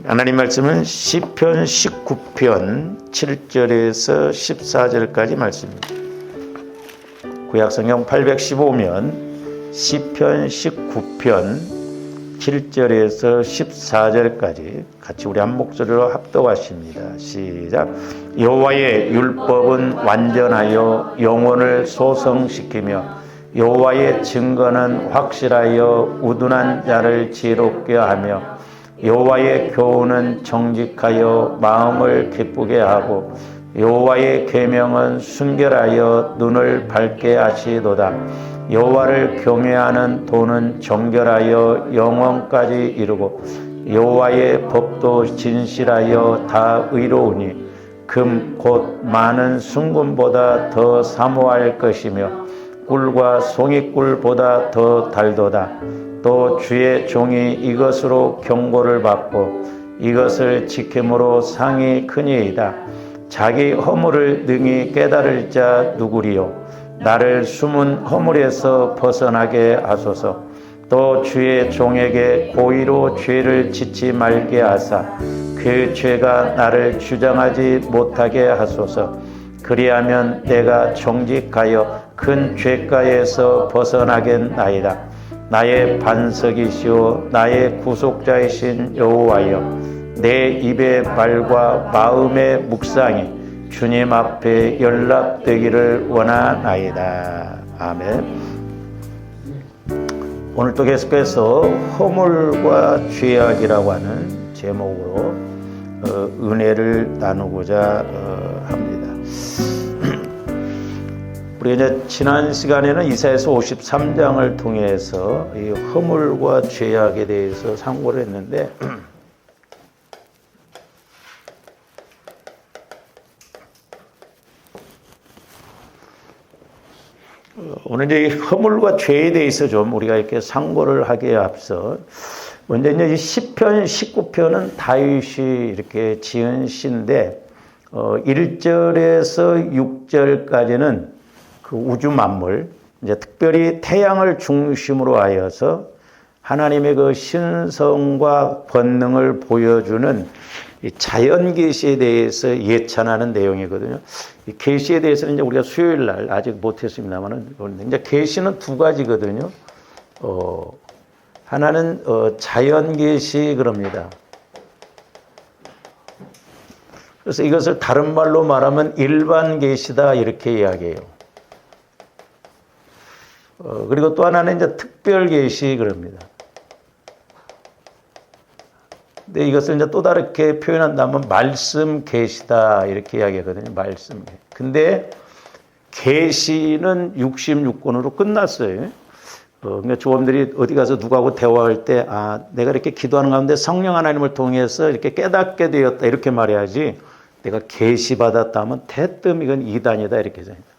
하나님 말씀은 시편 19편 7절에서 14절까지 말씀입니다. 구약성경 815면 시편 19편 7절에서 14절까지 같이 우리 한 목소리로 합독하십니다. 시작. 여호와의 율법은 완전하여 영혼을 소성시키며 여호와의 증거는 확실하여 우둔한 자를 지혜롭게 하며 여호와의 교훈은 정직하여 마음을 기쁘게 하고 여호와의 계명은 순결하여 눈을 밝게 하시도다. 여호와를 경외하는 도는 정결하여 영원까지 이르고 여호와의 법도 진실하여 다 의로우니 금 곧 많은 순금보다 더 사모할 것이며 꿀과 송이꿀보다 더 달도다. 또 주의 종이 이것으로 경고를 받고 이것을 지킴으로 상이 크니이다. 자기 허물을 능히 깨달을 자 누구리요. 나를 숨은 허물에서 벗어나게 하소서. 또 주의 종에게 고의로 죄를 짓지 말게 하사 그 죄가 나를 주장하지 못하게 하소서. 그리하면 내가 정직하여 큰 죄가에서 벗어나겠나이다. 나의 반석이시오 나의 구속자이신 여호와여, 내 입의 말과 마음의 묵상이 주님 앞에 연락되기를 원하나이다. 아멘. 오늘 또 계속해서 허물과 죄악이라고 하는 제목으로 은혜를 나누고자 합니다. 우리 이제 지난 시간에는 이사야서 53장을 통해서 이 허물과 죄악에 대해서 상고를 했는데 오늘 이제 허물과 죄에 대해서 좀 우리가 이렇게 상고를 하기에 앞서 먼저 이제 이 시편 19편은 다윗이 이렇게 지은 시인데 1절에서 6절까지는 그 우주 만물, 이제 특별히 태양을 중심으로 하여서 하나님의 그 신성과 권능을 보여주는 이 자연 계시에 대해서 예찬하는 내용이거든요. 이 계시에 대해서는 이제 우리가 수요일 날 아직 못했습니다만은 이제 계시는 두 가지거든요. 하나는 자연 계시 그럽니다. 그래서 이것을 다른 말로 말하면 일반 계시다 이렇게 이야기해요. 그리고 또 하나는 이제 특별 계시 그럽니다. 근데 이것을 이제 또 다르게 표현한다면 말씀 계시다 이렇게 이야기하거든요. 말씀. 근데 계시는 66권으로 끝났어요. 그러니까 조원들이 어디 가서 누구하고 대화할 때, 내가 이렇게 기도하는 가운데 성령 하나님을 통해서 이렇게 깨닫게 되었다 이렇게 말해야지, 내가 계시 받았다 하면 대뜸 이건 이단이다 이렇게 생각해요.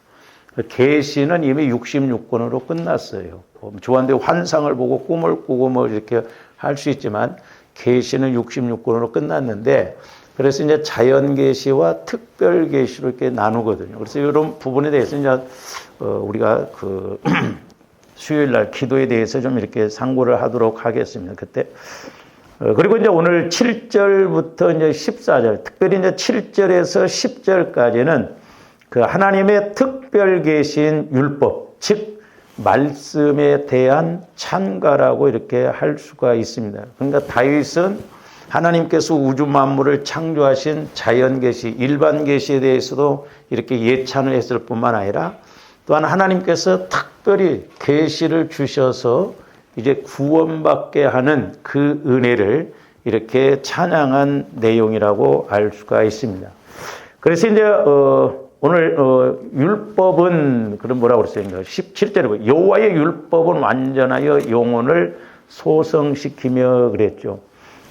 계시는 이미 66권으로 끝났어요. 조한들이 환상을 보고 꿈을 꾸고 뭐 이렇게 할 수 있지만 계시는 66권으로 끝났는데, 그래서 이제 자연 계시와 특별 계시로 이렇게 나누거든요. 그래서 이런 부분에 대해서 이제 우리가 그 수요일 날 기도에 대해서 좀 이렇게 상고를 하도록 하겠습니다. 그때 그리고 이제 오늘 7절부터 이제 14절, 특별히 이제 7절에서 10절까지는 그 하나님의 특별 계신 율법, 즉 말씀에 대한 찬가라고 이렇게 할 수가 있습니다. 그러니까 다윗은 하나님께서 우주 만물을 창조하신 자연 계시, 일반 계시에 대해서도 이렇게 예찬을 했을 뿐만 아니라 또한 하나님께서 특별히 계시를 주셔서 이제 구원받게 하는 그 은혜를 이렇게 찬양한 내용이라고 알 수가 있습니다. 그래서 이제 오늘 율법은 그런 뭐라고 그랬어요? 17절에 여호와의 율법은 완전하여 영혼을 소성시키며 그랬죠.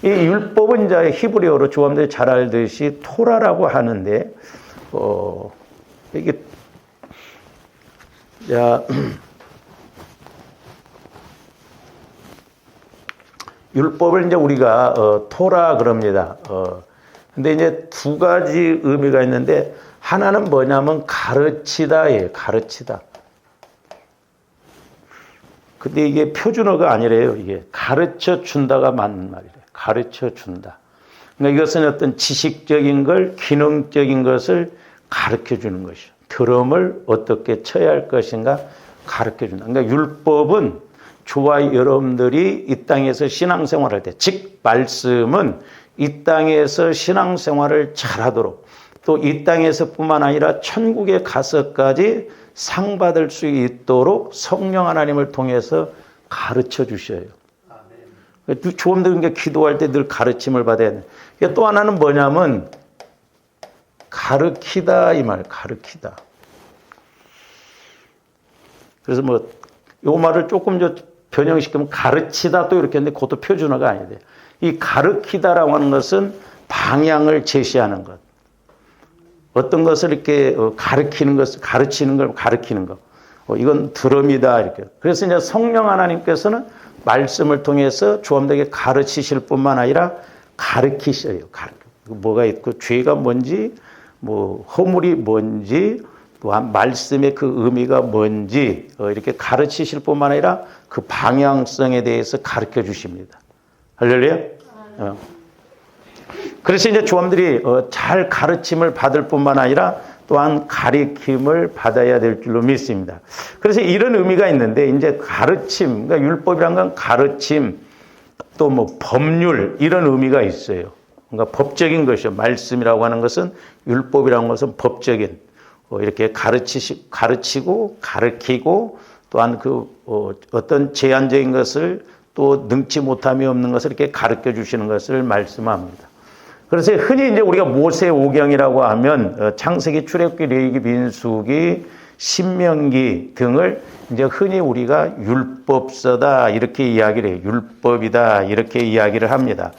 이 율법은 이제 히브리어로 조함들이 잘 알듯이 토라라고 하는데 이게 율법을 이제 우리가 토라 그럽니다. 근데 이제 두 가지 의미가 있는데, 하나는 뭐냐면 가르치다예요. 가르치다. 근데 이게 표준어가 아니래요. 이게 가르쳐 준다가 맞는 말이래요. 가르쳐 준다. 그러니까 이것은 어떤 지식적인 걸, 기능적인 것을 가르쳐 주는 것이죠. 드럼을 어떻게 쳐야 할 것인가 가르쳐 준다. 그러니까 율법은 저와 여러분들이 이 땅에서 신앙생활할 때, 즉 말씀은 이 땅에서 신앙생활을 잘하도록 또 이 땅에서뿐만 아니라 천국에 가서까지 상 받을 수 있도록 성령 하나님을 통해서 가르쳐 주셔요. 조금들 기도할 때 늘 가르침을 받아야 돼. 또 하나는 뭐냐면 가르치다 이 말, 가르치다. 그래서 뭐 요 말을 조금 변형시키면 가르치다 또 이렇게 했는데 그것도 표준어가 아니에요. 이 가르치다라고 하는 것은 방향을 제시하는 것. 어떤 것을 이렇게 가르치는 걸 가르치는 것. 이건 드럼이다 이렇게. 그래서 이제 성령 하나님께서는 말씀을 통해서 조함되게 가르치실 뿐만 아니라 가르치셔요. 뭐가 있고 죄가 뭔지, 뭐 허물이 뭔지, 또한 말씀의 그 의미가 뭔지 이렇게 가르치실 뿐만 아니라 그 방향성에 대해서 가르쳐 주십니다. 할렐루야. 그래서 이제 조함들이 잘 가르침을 받을 뿐만 아니라 또한 가르침을 받아야 될 줄로 믿습니다. 그래서 이런 의미가 있는데 이제 가르침, 그러니까 율법이란 건 가르침, 또 뭐 법률 이런 의미가 있어요. 그러니까 법적인 것이요. 말씀이라고 하는 것은 율법이라는 것은 법적인 이렇게 가르치고 가르치고 또한 그 어떤 제한적인 것을 또 능치 못함이 없는 것을 이렇게 가르쳐 주시는 것을 말씀합니다. 그래서 흔히 이제 우리가 모세오경이라고 하면 창세기, 출애굽기, 레위기, 민수기, 신명기 등을 이제 흔히 우리가 율법서다 이렇게 이야기를 해요. 율법이다 이렇게 이야기를 합니다.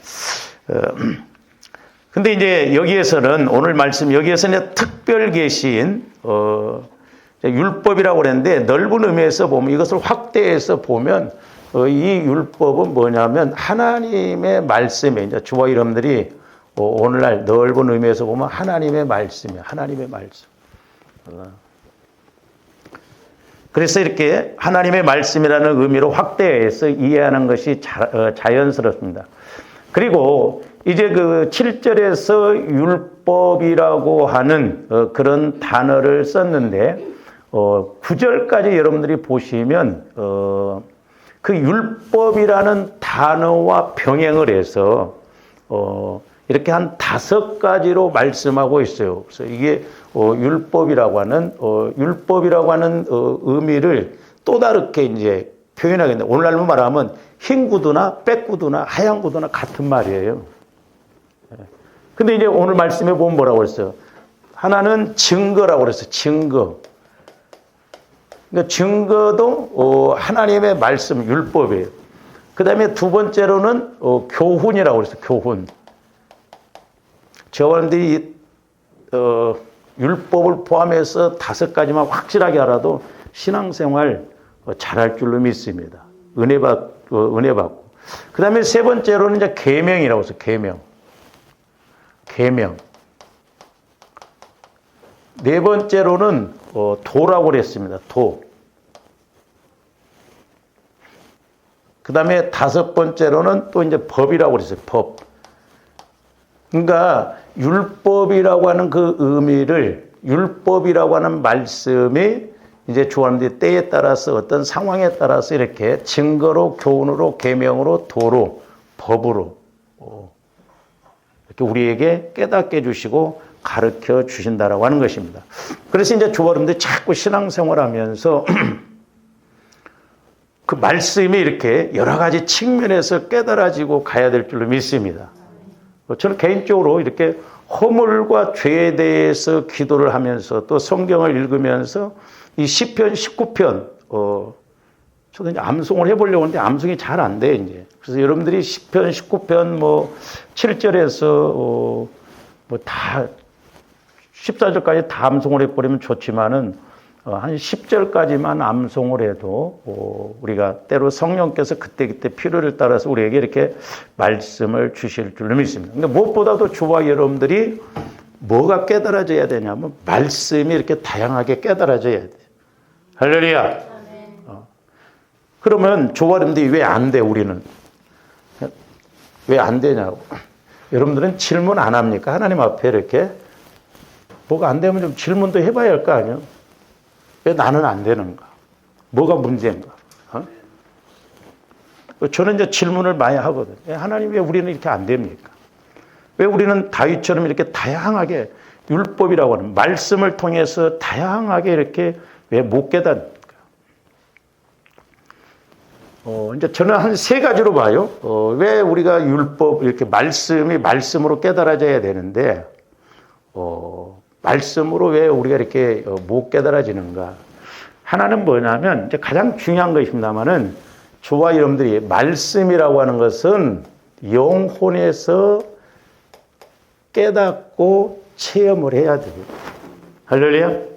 근데 이제 여기에서는 오늘 말씀 여기에서는 특별 계시인 율법이라고 그랬는데 넓은 의미에서 보면 이것을 확대해서 보면 이 율법은 뭐냐면 하나님의 말씀에 이제 저와 여러분들이 오늘날 넓은 의미에서 보면 하나님의 말씀이에요. 하나님의 말씀. 그래서 이렇게 하나님의 말씀이라는 의미로 확대해서 이해하는 것이 자연스럽습니다. 그리고 이제 그 7절에서 율법이라고 하는 그런 단어를 썼는데 9절까지 여러분들이 보시면 그 율법이라는 단어와 병행을 해서 이렇게 한 5가지로 말씀하고 있어요. 그래서 이게 율법이라고 하는 의미를 또 다르게 이제 표현하겠는데 오늘날로 말하면 흰 구두나 백 구두나 하얀 구두나 같은 말이에요. 근데 이제 오늘 말씀에 보면 뭐라고 했어요? 하나는 증거라고 그랬어요. 증거. 그러니까 증거도 하나님의 말씀, 율법이에요. 그 다음에 두 번째로는 교훈이라고 그랬어요. 교훈. 저원들이 율법을 포함해서 5가지만 확실하게 알아도 신앙생활 잘할 줄로 믿습니다. 은혜 받고. 그 다음에 세 번째로는 이제 계명이라고 해서 계명. 네 번째로는 도라고 그랬습니다. 도. 그 다음에 5번째로는 또 이제 법이라고 그랬어요. 법. 그러니까 율법이라고 하는 그 의미를 율법이라고 하는 말씀이 이제 조합된 때에 따라서 어떤 상황에 따라서 이렇게 증거로, 교훈으로, 계명으로, 도로, 법으로 이렇게 우리에게 깨닫게 해주시고 가르쳐 주신다라고 하는 것입니다. 그래서 이제 조합원들이 자꾸 신앙생활하면서 그 말씀이 이렇게 여러 가지 측면에서 깨달아지고 가야 될 줄로 믿습니다. 저는 개인적으로 이렇게 허물과 죄에 대해서 기도를 하면서 또 성경을 읽으면서 이 시편 19편 저도 이제 암송을 해보려고 하는데 암송이 잘 안 돼 이제. 그래서 여러분들이 시편 19편 뭐 7절에서 뭐 다 14절까지 다 암송을 해버리면 좋지만은 한 10절까지만 암송을 해도 우리가 때로 성령께서 그때그때 필요를 따라서 우리에게 이렇게 말씀을 주실 줄로 믿습니다. 근데 무엇보다도 저와 여러분들이 뭐가 깨달아져야 되냐면 말씀이 이렇게 다양하게 깨달아져야 돼요. 할렐루야. 그러면 저와 여러분들이 왜 안 돼, 우리는? 왜 안 되냐고. 여러분들은 질문 안 합니까? 하나님 앞에 이렇게 뭐가 안 되면 좀 질문도 해봐야 할 거 아니에요? 왜 나는 안 되는가? 뭐가 문제인가? 어? 저는 이제 질문을 많이 하거든요. 하나님 왜 우리는 이렇게 안 됩니까? 왜 우리는 다윗처럼 이렇게 다양하게 율법이라고 하는 말씀을 통해서 다양하게 이렇게 왜 못 깨닫습니까? 이제 저는 한 세 가지로 봐요. 왜 우리가 율법, 이렇게 말씀이 말씀으로 깨달아져야 되는데, 말씀으로 왜 우리가 이렇게 못 깨달아지는가. 하나는 뭐냐면, 이제 가장 중요한 것입니다만은, 저와 여러분들이 말씀이라고 하는 것은 영혼에서 깨닫고 체험을 해야 돼요. 할렐루야?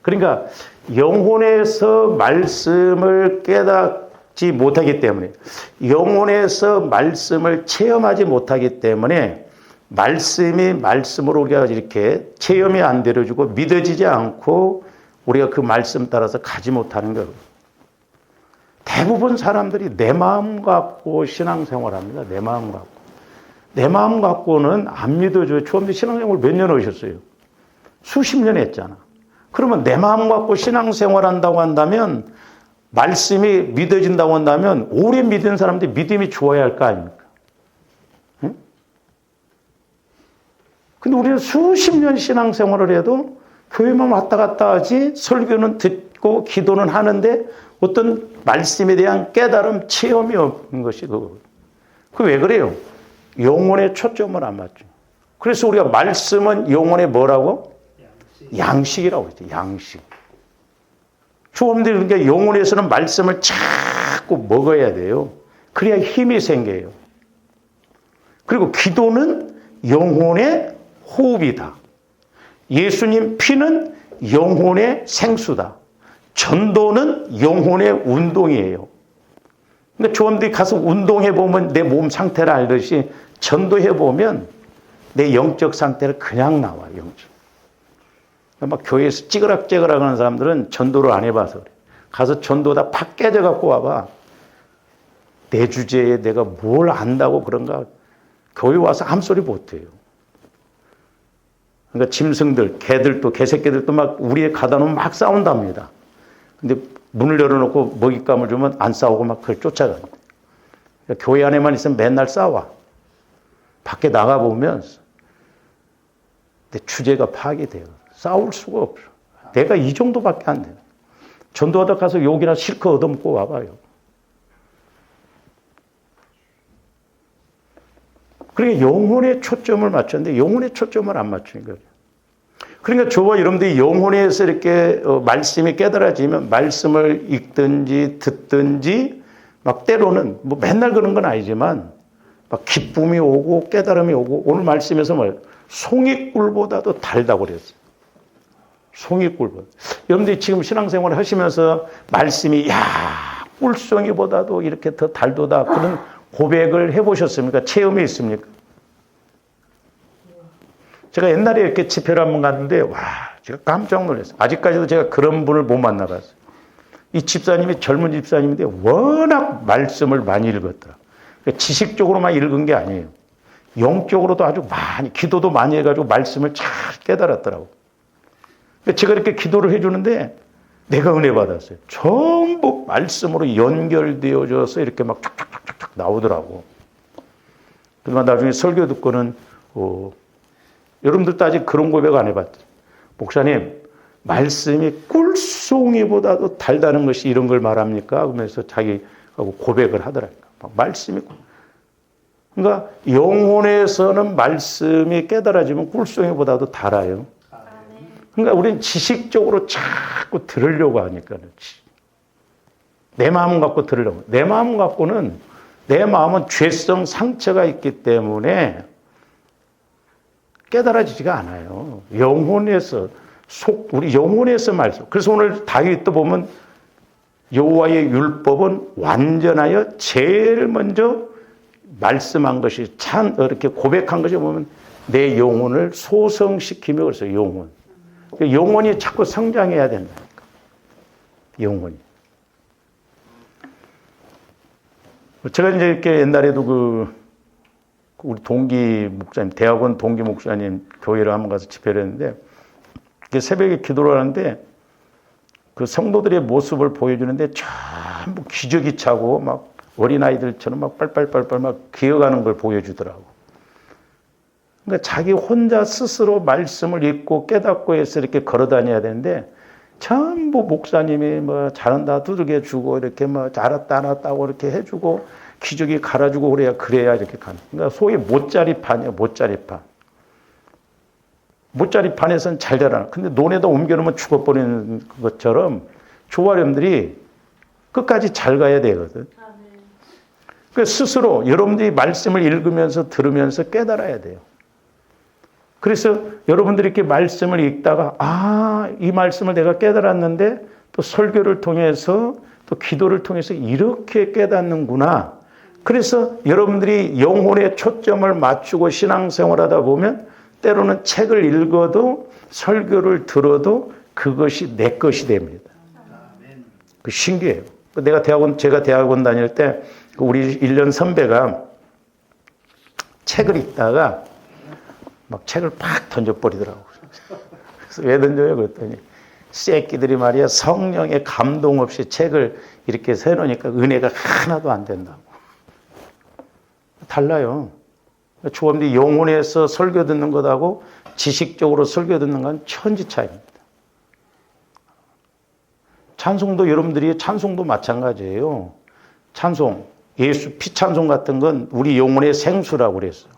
그러니까 영혼에서 말씀을 깨닫지 못하기 때문에, 영혼에서 말씀을 체험하지 못하기 때문에 말씀이 말씀으로 우리가 이렇게 체험이 안 되어지고 믿어지지 않고 우리가 그 말씀 따라서 가지 못하는 거예요. 대부분 사람들이 내 마음 갖고 신앙생활합니다. 내 마음 갖고. 내 마음 갖고는 안 믿어줘요. 처음에 신앙생활 몇 년 하셨어요? 수십 년 했잖아. 그러면 내 마음 갖고 신앙생활 한다고 한다면, 말씀이 믿어진다고 한다면, 오래 믿은 사람들이 믿음이 좋아야 할 거 아닙니까? 응? 근데 우리는 수십 년 신앙생활을 해도 교회만 왔다 갔다 하지, 설교는 듣고 기도는 하는데 어떤 말씀에 대한 깨달음, 체험이 없는 것이 그거. 그 왜 그래요? 영혼의 초점을 안 맞죠. 그래서 우리가 말씀은 영혼의 뭐라고? 양식이라고 했죠. 양식. 주님들 그러니까 영혼에서는 말씀을 자꾸 먹어야 돼요. 그래야 힘이 생겨요. 그리고 기도는 영혼의 호흡이다. 예수님 피는 영혼의 생수다. 전도는 영혼의 운동이에요. 근데 조원들이 가서 운동해보면 내 몸 상태를 알듯이 전도해보면 내 영적 상태를 그냥 나와, 영적. 막 교회에서 찌그락찌그락 하는 사람들은 전도를 안 해봐서 그래. 가서 전도 다 팍 깨져갖고 와봐. 내 주제에 내가 뭘 안다고 그런가. 교회 와서 아무 소리 못해요. 그러니까 짐승들, 개들도, 개새끼들도 막 우리에 가다 놓으면 막 싸운답니다. 근데 문을 열어놓고 먹잇감을 주면 안 싸우고 막 그걸 쫓아가요. 그러니까 교회 안에만 있으면 맨날 싸워. 밖에 나가보면 내 주제가 파악이 돼요. 싸울 수가 없어. 내가 이 정도밖에 안 돼. 전도하다 가서 욕이나 실컷 얻어먹고 와봐요. 그러니까 영혼의 초점을 맞췄는데 영혼의 초점을 안 맞추는 거예요. 그러니까 저와 여러분들이 영혼에서 이렇게 말씀이 깨달아지면 말씀을 읽든지 듣든지 막 때로는 뭐 맨날 그런 건 아니지만 막 기쁨이 오고 깨달음이 오고 오늘 말씀에서 뭐 송이꿀보다도 달다고 그랬어요. 송이꿀보다. 여러분들이 지금 신앙생활을 하시면서 말씀이 꿀송이보다도 이렇게 더 달도다 그런 고백을 해보셨습니까? 체험이 있습니까? 제가 옛날에 이렇게 집회를 한번 갔는데 제가 깜짝 놀랐어요. 아직까지도 제가 그런 분을 못 만나봤어요. 이 집사님이 젊은 집사님인데 워낙 말씀을 많이 읽었더라. 그러니까 지식적으로만 읽은 게 아니에요. 영적으로도 아주 많이 기도도 많이 해가지고 말씀을 잘 깨달았더라고. 제가 이렇게 기도를 해주는데 내가 은혜 받았어요. 전부 말씀으로 연결되어져서 이렇게 막 쫙쫙쫙쫙 나오더라고. 그러면 나중에 설교 듣고는 여러분들도 아직 그런 고백 안 해봤죠. 목사님, 말씀이 꿀송이보다도 달다는 것이 이런 걸 말합니까? 그러면서 자기하고 고백을 하더라니까. 말씀이. 그러니까 영혼에서는 말씀이 깨달아지면 꿀송이보다도 달아요. 그러니까 우리는 지식적으로 자꾸 들으려고 하니까. 내 마음 갖고 들으려고. 내 마음 갖고는 내 마음은 죄성 상처가 있기 때문에 깨달아지지가 않아요. 영혼에서 우리 영혼에서 말씀. 그래서 오늘 다윗도 보면 여호와의 율법은 완전하여 제일 먼저 말씀한 것이 이렇게 고백한 것이 보면 내 영혼을 소성시키며 그래서 영혼. 영혼이 자꾸 성장해야 된다니까. 영혼이. 제가 이제 이렇게 옛날에도 우리 동기 목사님, 대학원 동기 목사님 교회를 한번 가서 집회를 했는데 새벽에 기도를 하는데 그 성도들의 모습을 보여주는데 전부 기저귀 차고 막 어린아이들처럼 막 빨빨빨빨 막 기어가는 걸 보여주더라고. 그러니까 자기 혼자 스스로 말씀을 읽고 깨닫고 해서 이렇게 걸어 다녀야 되는데 전부 목사님이 뭐 잘한다 두들겨 주고 이렇게 뭐 잘했다 알았다고 이렇게 해주고 기저귀 갈아주고 그래야 이렇게 가는. 그러니까 소위 못자리판이에요. 못자리판. 못자리판에서는 잘 되라. 근데 논에다 옮겨놓으면 죽어버리는 것처럼 조화렴들이 끝까지 잘 가야 되거든. 그러니까 스스로 여러분들이 말씀을 읽으면서 들으면서 깨달아야 돼요. 그래서 여러분들이 이렇게 말씀을 읽다가 이 말씀을 내가 깨달았는데 또 설교를 통해서 또 기도를 통해서 이렇게 깨닫는구나. 그래서 여러분들이 영혼의 초점을 맞추고 신앙생활하다 보면 때로는 책을 읽어도 설교를 들어도 그것이 내 것이 됩니다. 그 신기해요. 제가 대학원 다닐 때 우리 1년 선배가 책을 읽다가 막 책을 팍 던져버리더라고요. 그래서 왜 던져요? 그랬더니 새끼들이 말이야 성령의 감동 없이 책을 이렇게 세놓으니까 은혜가 하나도 안 된다고. 달라요. 조합들이 영혼에서 설교 듣는 것하고 지식적으로 설교 듣는 건 천지 차이입니다. 찬송도 여러분들이 찬송도 마찬가지예요. 찬송, 예수 피찬송 같은 건 우리 영혼의 생수라고 그랬어요.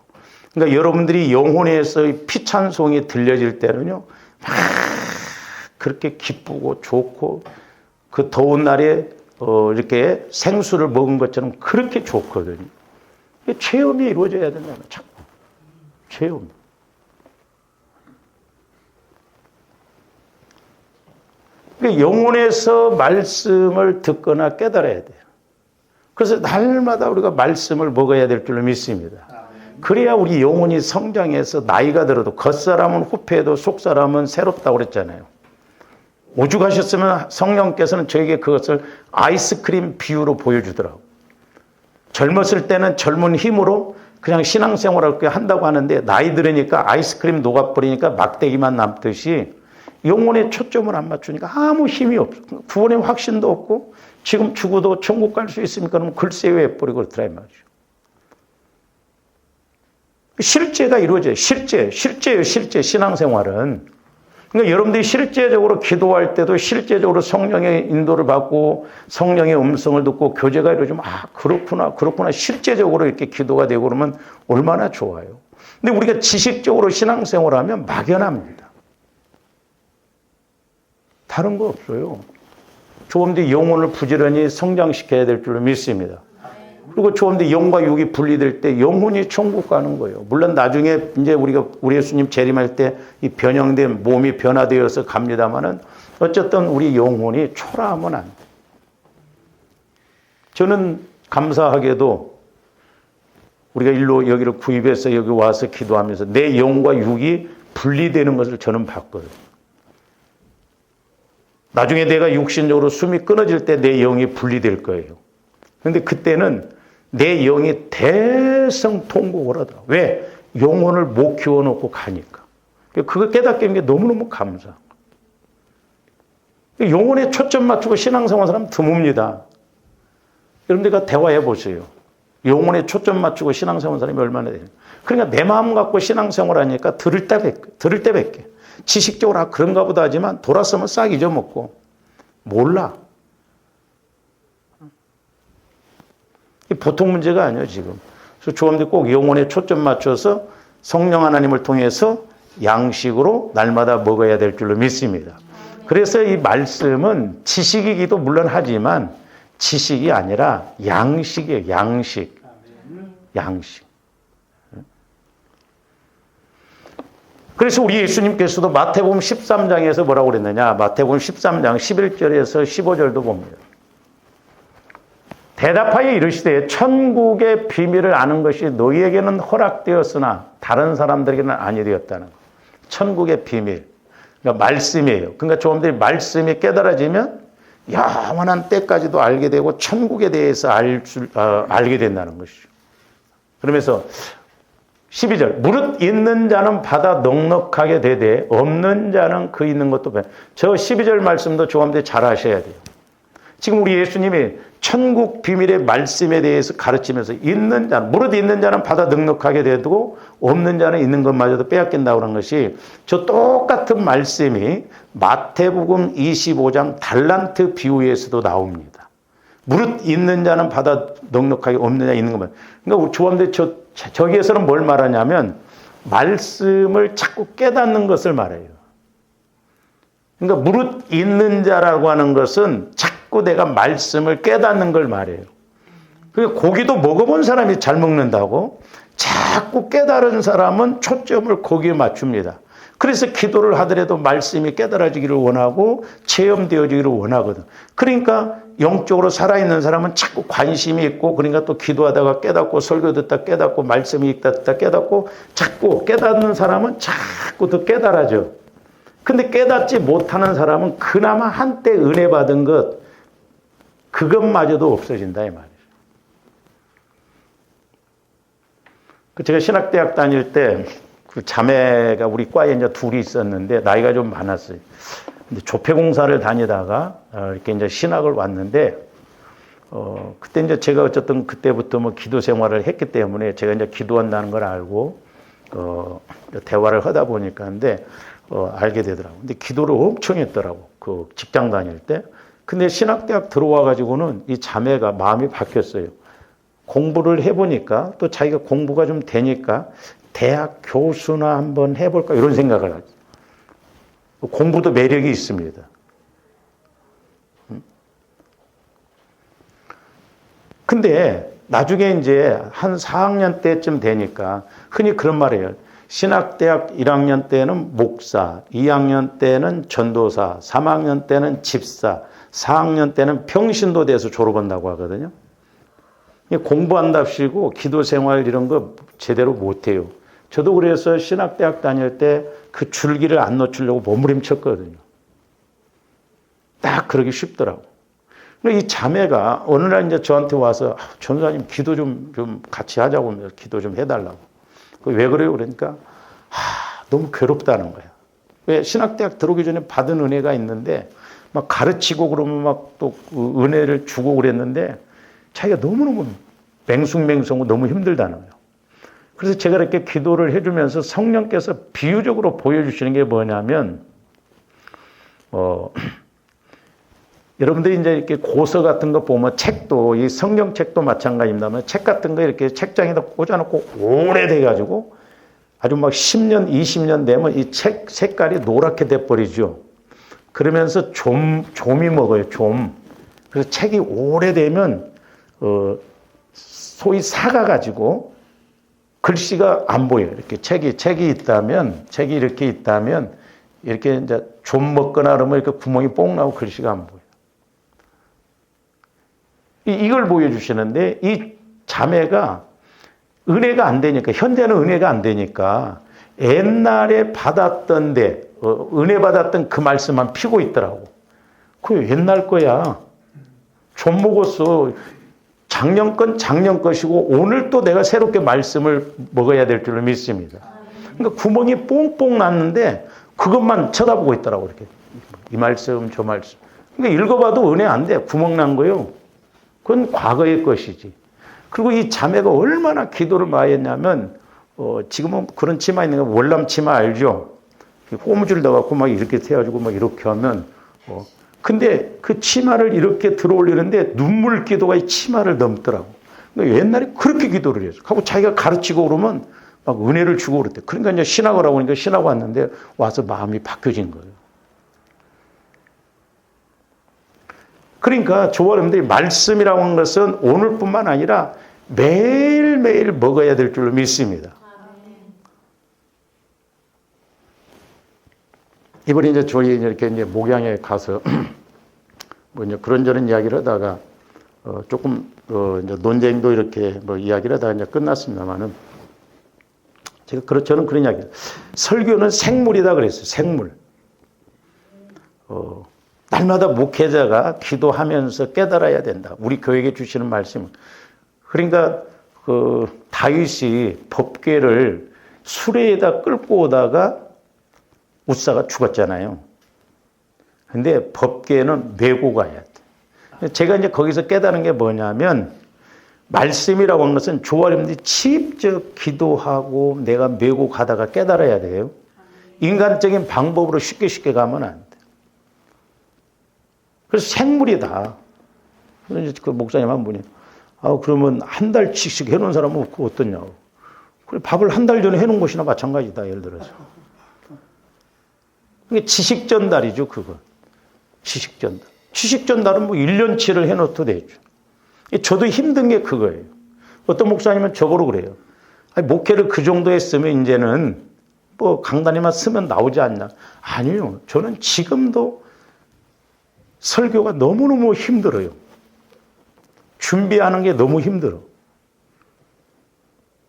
그러니까 여러분들이 영혼에서 피찬송이 들려질 때는요, 막 그렇게 기쁘고 좋고 그 더운 날에 이렇게 생수를 먹은 것처럼 그렇게 좋거든요. 체험이 이루어져야 된다는 자꾸 체험. 그러니까 영혼에서 말씀을 듣거나 깨달아야 돼요. 그래서 날마다 우리가 말씀을 먹어야 될 줄로 믿습니다. 그래야 우리 영혼이 성장해서 나이가 들어도 겉사람은 후패해도 속사람은 새롭다고 그랬잖아요. 오죽하셨으면 성령께서는 저에게 그것을 아이스크림 비유로 보여주더라고요. 젊었을 때는 젊은 힘으로 그냥 신앙생활을 한다고 하는데 나이 들으니까 아이스크림 녹아버리니까 막대기만 남듯이 영혼의 초점을 안 맞추니까 아무 힘이 없어. 구원의 확신도 없고 지금 죽어도 천국 갈 수 있습니까? 그러면 글쎄요 해버리고 그렇더라 이 말이죠. 실제가 이루어져요. 실제예요. 실제 신앙생활은. 그러니까 여러분들이 실제적으로 기도할 때도 실제적으로 성령의 인도를 받고 성령의 음성을 듣고 교제가 이루어지면 그렇구나 실제적으로 이렇게 기도가 되고 그러면 얼마나 좋아요. 근데 우리가 지식적으로 신앙생활을 하면 막연합니다. 다른 거 없어요. 조금더 영혼을 부지런히 성장시켜야 될 줄로 믿습니다. 그리고 조금더 영과 육이 분리될 때 영혼이 천국 가는 거예요. 물론 나중에 이제 우리 예수님 재림할 때 이 변형된 몸이 변화되어서 갑니다만은 어쨌든 우리 영혼이 초라하면 안 돼. 저는 감사하게도 우리가 여기를 구입해서 여기 와서 기도하면서 내 영과 육이 분리되는 것을 저는 봤거든요. 나중에 내가 육신적으로 숨이 끊어질 때 내 영이 분리될 거예요. 그런데 그때는 내 영이 대성통곡을 하더라. 왜? 영혼을 못 키워놓고 가니까. 그거 깨닫게 된 게 너무너무 감사. 영혼에 초점 맞추고 신앙생활 사람 드뭅니다. 여러분들과 대화해 보세요. 영혼에 초점 맞추고 신앙생활 사람이 얼마나 돼요. 그러니까 내 마음 갖고 신앙생활 하니까 들을 때밖에. 지식적으로 그런가 보다 하지만 돌아서면 싹 잊어먹고 몰라. 보통 문제가 아니에요 지금. 그래서 조합들 꼭 영혼에 초점 맞춰서 성령 하나님을 통해서 양식으로 날마다 먹어야 될 줄로 믿습니다. 그래서 이 말씀은 지식이기도 물론 하지만 지식이 아니라 양식이에요. 양식. 그래서 우리 예수님께서도 마태복음 13장에서 뭐라고 그랬느냐. 마태복음 13장 11절에서 15절도 봅니다. 대답하여 이르시되 천국의 비밀을 아는 것이 너희에게는 허락되었으나 다른 사람들에게는 아니되었다는 것. 천국의 비밀. 그러니까 말씀이에요. 그러니까 조금들이 말씀이 깨달아지면 영원한 때까지도 알게 되고 천국에 대해서 알게 된다는 것이죠. 그러면서 12절. 무릇 있는 자는 받아 넉넉하게 되되 없는 자는 그 있는 것도 저 12절 말씀도 조감대 잘 하셔야 돼요. 지금 우리 예수님이 천국 비밀의 말씀에 대해서 가르치면서 있는 자는 무릇 있는 자는 받아 넉넉하게 되고 없는 자는 있는 것마저도 빼앗긴다고 하는 것이 저 똑같은 말씀이 마태복음 25장 달란트 비유에서도 나옵니다. 무릇 있는 자는 받아 넉넉하게 없는 자 있는 것만. 그러니까 조감대 저기에서는 뭘 말하냐면 말씀을 자꾸 깨닫는 것을 말해요. 그러니까 무릇 있는 자라고 하는 것은 자꾸 내가 말씀을 깨닫는 걸 말해요. 고기도 먹어본 사람이 잘 먹는다고 자꾸 깨달은 사람은 초점을 거기에 맞춥니다. 그래서 기도를 하더라도 말씀이 깨달아지기를 원하고 체험되어지기를 원하거든. 그러니까 영적으로 살아있는 사람은 자꾸 관심이 있고 그러니까 또 기도하다가 깨닫고 설교 듣다 깨닫고 말씀이 읽다 듣다 깨닫고 자꾸 깨닫는 사람은 자꾸 더 깨달아져. 근데 깨닫지 못하는 사람은 그나마 한때 은혜 받은 것 그것마저도 없어진다 이 말이죠. 제가 신학대학 다닐 때 그 자매가 우리 과에 이제 둘이 있었는데 나이가 좀 많았어요. 근데 조폐공사를 다니다가 이렇게 이제 신학을 왔는데 그때 이제 제가 어쨌든 그때부터 뭐 기도 생활을 했기 때문에 제가 이제 기도한다는 걸 알고 대화를 하다 보니까 근데 알게 되더라고. 근데 기도를 엄청 했더라고. 그 직장 다닐 때. 근데 신학대학 들어와 가지고는 이 자매가 마음이 바뀌었어요. 공부를 해보니까 또 자기가 공부가 좀 되니까 대학 교수나 한번 해볼까 이런 생각을 하죠. 공부도 매력이 있습니다. 근데 나중에 이제 한 4학년 때쯤 되니까 흔히 그런 말이에요. 신학대학 1학년 때는 목사, 2학년 때는 전도사, 3학년 때는 집사, 4학년 때는 평신도 돼서 졸업한다고 하거든요. 공부한답시고 기도 생활 이런 거 제대로 못해요. 저도 그래서 신학대학 다닐 때 그 줄기를 안 놓치려고 몸부림쳤거든요. 딱 그러기 쉽더라고. 이 자매가 어느 날 이제 저한테 와서 전도사님 기도 좀 같이 하자고 하면서 기도 좀 해달라고. 왜 그래요? 그러니까 너무 괴롭다는 거야. 왜 신학대학 들어오기 전에 받은 은혜가 있는데 막 가르치고 그러면 막 또 은혜를 주고 그랬는데 자기가 너무너무 맹숭맹숭하고 너무 힘들다는 거예요. 그래서 제가 이렇게 기도를 해주면서 성령께서 비유적으로 보여주시는 게 뭐냐면 여러분들이 이제 이렇게 고서 같은 거 보면 책도 이 성경책도 마찬가지입니다만 책 같은 거 이렇게 책장에다 꽂아놓고 오래돼가지고 아주 막 10년, 20년 되면 이 책 색깔이 노랗게 돼버리죠. 그러면서 좀이 먹어요, 좀. 그래서 책이 오래되면 소위 사가가지고 글씨가 안 보여요. 이렇게 책이 이렇게 있다면 이렇게 이제 좀 먹거나 그러면 이렇게 구멍이 뽕 나고 글씨가 안 보여요. 이걸 보여주시는데 이 자매가 은혜가 안 되니까 현대는 은혜가 안 되니까 옛날에 받았던 데 은혜 받았던 그 말씀만 피고 있더라고. 그게 옛날 거야. 좀 먹었어. 작년 것이고 오늘 또 내가 새롭게 말씀을 먹어야 될 줄로 믿습니다. 그러니까 구멍이 뽕뽕 났는데 그것만 쳐다보고 있더라고. 이렇게 이 말씀 저 말씀. 그러니까 읽어봐도 은혜 안 돼. 구멍 난 거요. 그건 과거의 것이지. 그리고 이 자매가 얼마나 기도를 많이 했냐면 지금은 그런 치마 있는 거 월남 치마 알죠? 꼬무줄 넣어갖고 막 이렇게 세워주고 막 이렇게 하면 근데 그 치마를 이렇게 들어 올리는데 눈물 기도가 이 치마를 넘더라고. 그러니까 옛날에 그렇게 기도를 했어. 하고 자기가 가르치고 그러면 막 은혜를 주고 그랬대. 그러니까 이제 신학을 하고 오니까 신학 왔는데 와서 마음이 바뀌어진 거예요. 그러니까 저와 여러분들이 말씀이라고 하는 것은 오늘뿐만 아니라 매일매일 먹어야 될 줄로 믿습니다. 이번에 이제 저희 이렇게 이제 목양에 가서 뭐 이제 그런저런 이야기를 하다가 조금 이제 논쟁도 이렇게 뭐 이야기를 하다가 이제 끝났습니다만은 저는 그런 이야기. 설교는 생물이다 그랬어요. 생물. 날마다 목회자가 기도하면서 깨달아야 된다. 우리 교회에 주시는 말씀은. 그러니까 다윗이 법궤를 수레에다 끌고 오다가 웃사가 죽었잖아요. 근데 법궤는 메고 가야 돼. 제가 이제 거기서 깨달은 게 뭐냐면, 말씀이라고 하는 것은 조아림들이 직접 기도하고 내가 메고 가다가 깨달아야 돼요. 인간적인 방법으로 쉽게 가면 안 돼. 그래서 생물이다. 그 목사님 한 분이, 그러면 한 달치씩 해놓은 사람은 없고 어떠냐고. 그래, 밥을 한 달 전에 해놓은 것이나 마찬가지다, 예를 들어서. 그게 지식 전달이죠, 그건. 지식 전달. 지식 전달은 뭐 1년치를 해놓도 되죠. 저도 힘든 게 그거예요. 어떤 목사님은 저거로 그래요. 목회를 그 정도 했으면 이제는 뭐 강단에만 쓰면 나오지 않냐. 아니요. 저는 지금도 설교가 너무너무 힘들어요. 준비하는 게 너무 힘들어.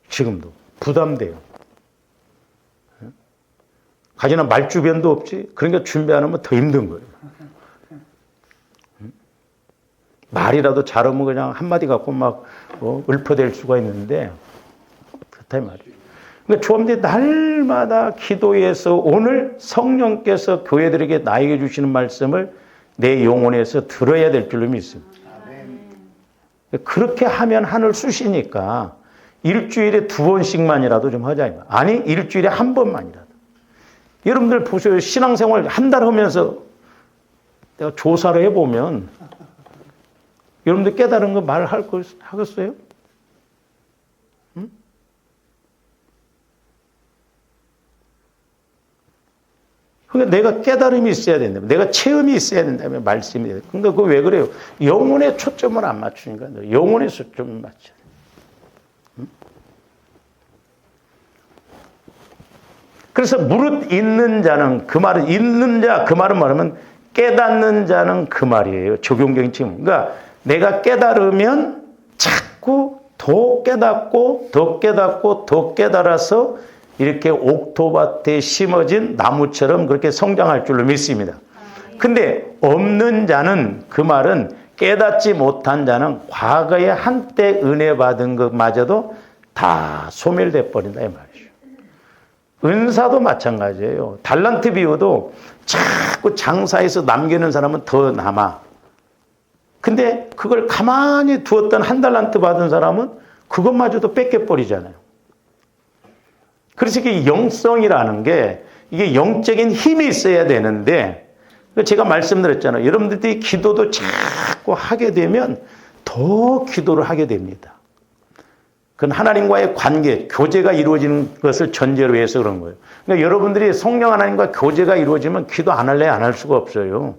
지금도. 부담돼요. 가지나 말주변도 없지. 그러니까 준비 안 하면 더 힘든 거예요. 말이라도 잘하면 그냥 한마디 갖고 막 읊어댈 수가 있는데 그렇다 이 말이에요. 그러니까 조합들이 날마다 기도해서 오늘 성령께서 교회들에게 나에게 주시는 말씀을 내 영혼에서 들어야 될 줄로 믿습니다. 그렇게 하면 하늘 쑤시니까 일주일에 2번씩만이라도 좀 하자. 아니 일주일에 1번만이라도. 여러분들 보세요. 신앙생활 한 달 하면서 내가 조사를 해보면 여러분들 깨달은 거 말할 거 하겠어요? 응? 그러니까 내가 깨달음이 있어야 된다. 내가 체험이 있어야 된다면 말씀이 돼요. 그러니까 그거 왜 그래요? 영혼에 초점을 안 맞추니까 영혼에 초점을 맞춰야 돼. 응? 그래서 무릇 있는 자는 그 말은 있는 자 그 말은 말하면 깨닫는 자는 그 말이에요. 적용적인 질문. 그러니까 내가 깨달으면 자꾸 더 깨닫고 더 깨닫고 더 깨달아서 이렇게 옥토밭에 심어진 나무처럼 그렇게 성장할 줄로 믿습니다. 근데 없는 자는 그 말은 깨닫지 못한 자는 과거에 한때 은혜 받은 것마저도 다 소멸돼 버린다 이 말이죠. 은사도 마찬가지예요. 달란트 비유도 자꾸 장사해서 남기는 사람은 더 남아. 근데 그걸 가만히 두었던 한 달란트 받은 사람은 그것마저도 뺏겨버리잖아요. 그래서 이게 영성이라는 게 이게 영적인 힘이 있어야 되는데 제가 말씀드렸잖아요. 여러분들이 기도도 자꾸 하게 되면 더 기도를 하게 됩니다. 그건 하나님과의 관계, 교제가 이루어지는 것을 전제로 해서 그런 거예요. 그러니까 여러분들이 성령 하나님과 교제가 이루어지면 기도 안 할래 안 할 수가 없어요.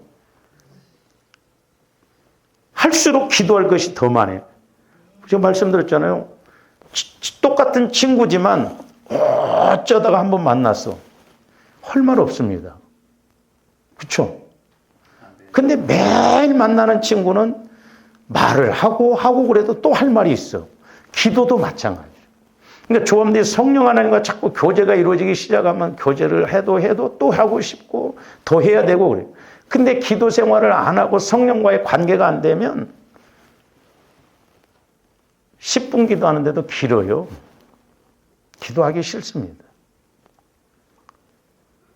할수록 기도할 것이 더 많아요. 제가 말씀드렸잖아요. 똑같은 친구지만 어쩌다가 한번 만났어. 할 말 없습니다. 그렇죠? 근데 매일 만나는 친구는 말을 하고 그래도 또 할 말이 있어. 기도도 마찬가지예요. 그러니까 조합들이 성령 하나님과 자꾸 교제가 이루어지기 시작하면 교제를 해도 또 하고 싶고 더 해야 되고 그래요. 근데 기도 생활을 안 하고 성령과의 관계가 안 되면 10분 기도하는데도 길어요. 기도하기 싫습니다.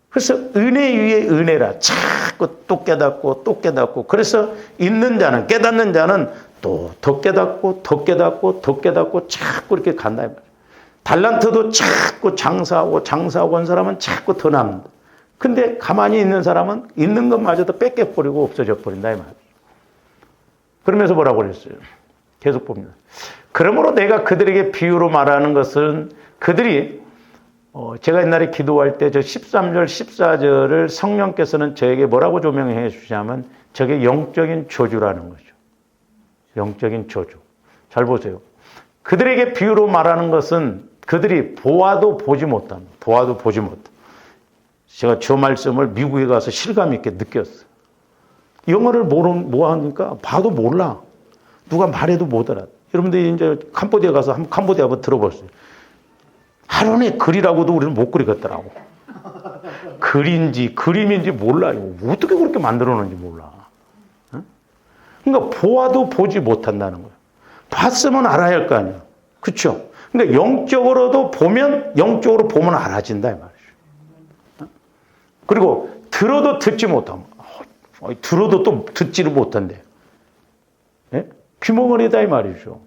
그래서 은혜 위에 은혜라 자꾸 또 깨닫고 또 깨닫고 그래서 있는 자는 깨닫는 자는 또 더 깨닫고 더 깨닫고 더 깨닫고 자꾸 이렇게 간다. 달란트도 자꾸 장사하고 한 사람은 자꾸 더 남는다. 근데 가만히 있는 사람은 있는 것마저도 뺏겨버리고 없어져 버린다 이 말이에요. 그러면서 뭐라고 그랬어요? 계속 봅니다. 그러므로 내가 그들에게 비유로 말하는 것은 그들이 제가 옛날에 기도할 때 저 13절 14절을 성령께서는 저에게 뭐라고 조명해 주시냐면 저게 영적인 저주라는 거죠. 영적인 저주. 잘 보세요. 그들에게 비유로 말하는 것은 그들이 보아도 보지 못한 제가 저 말씀을 미국에 가서 실감 있게 느꼈어요. 영어를 뭐 하니까 봐도 몰라. 누가 말해도 못 알아. 여러분들이 이제 캄보디아 가서 한번 캄보디아 한번 들어보세요. 하루에 글이라고도 우리는 못 그리겠더라고. 글인지 그림인지 몰라요. 어떻게 그렇게 만들어 놓은지 몰라. 그러니까 보아도 보지 못한다는 거예요. 봤으면 알아야 할 거 아니야. 그렇죠? 그러니까 영적으로 보면 알아진다 이 말이죠. 그리고 들어도 듣지 못하면 들어도 또 듣지를 못한대. 예? 귀머거리다 이 말이죠.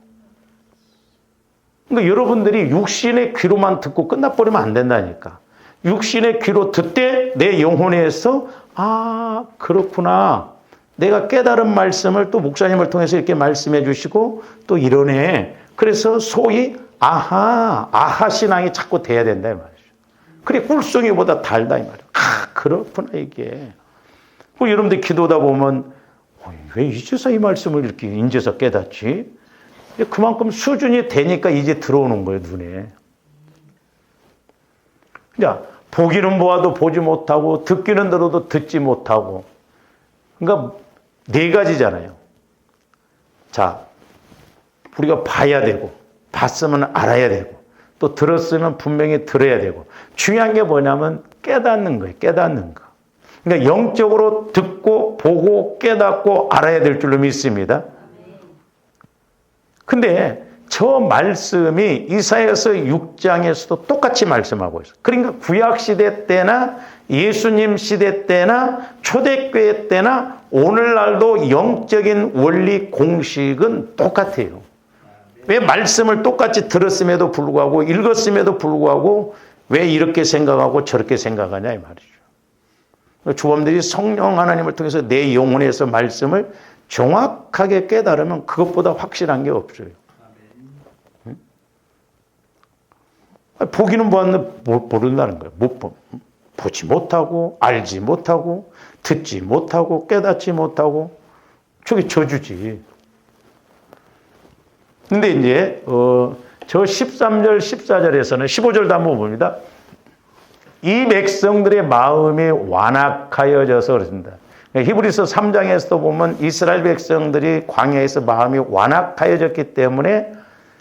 그러니까 여러분들이 육신의 귀로만 듣고 끝나버리면 안 된다니까. 육신의 귀로 듣되 내 영혼에서 그렇구나. 내가 깨달은 말씀을 또 목사님을 통해서 이렇게 말씀해 주시고 또 이러네. 그래서 소위 아하 신앙이 자꾸 돼야 된다 이 말이죠. 그래 꿀송이보다 달다 이 말이죠. 그렇구나 이게. 여러분들 기도하다 보면 왜 이제서 이 말씀을 이렇게 인제서 깨닫지? 그만큼 수준이 되니까 이제 들어오는 거예요 눈에. 자, 보기는 보아도 보지 못하고 듣기는 들어도 듣지 못하고. 그러니까 네 가지잖아요. 자, 우리가 봐야 되고 봤으면 알아야 되고 또 들었으면 분명히 들어야 되고 중요한 게 뭐냐면 깨닫는 거예요. 깨닫는 거. 그러니까 영적으로 듣고 보고 깨닫고 알아야 될 줄로 믿습니다. 근데 저 말씀이 이사야서 6장에서도 똑같이 말씀하고 있어요. 그러니까 구약시대 때나 예수님 시대 때나 초대교회 때나 오늘날도 영적인 원리 공식은 똑같아요. 왜 말씀을 똑같이 들었음에도 불구하고 읽었음에도 불구하고 왜 이렇게 생각하고 저렇게 생각하냐 이 말이죠. 주범들이 성령 하나님을 통해서 내 영혼에서 말씀을 정확하게 깨달으면 그것보다 확실한 게 없어요. 보기는 보았는데 모른다는 거예요. 보지 못하고 알지 못하고 듣지 못하고 깨닫지 못하고 저게 저주지. 근데 이제 저 13절 14절에서는 15절도 한번 봅니다. 이 백성들의 마음이 완악하여져서 그렇습니다. 히브리서 3장에서도 보면 이스라엘 백성들이 광야에서 마음이 완악하여졌기 때문에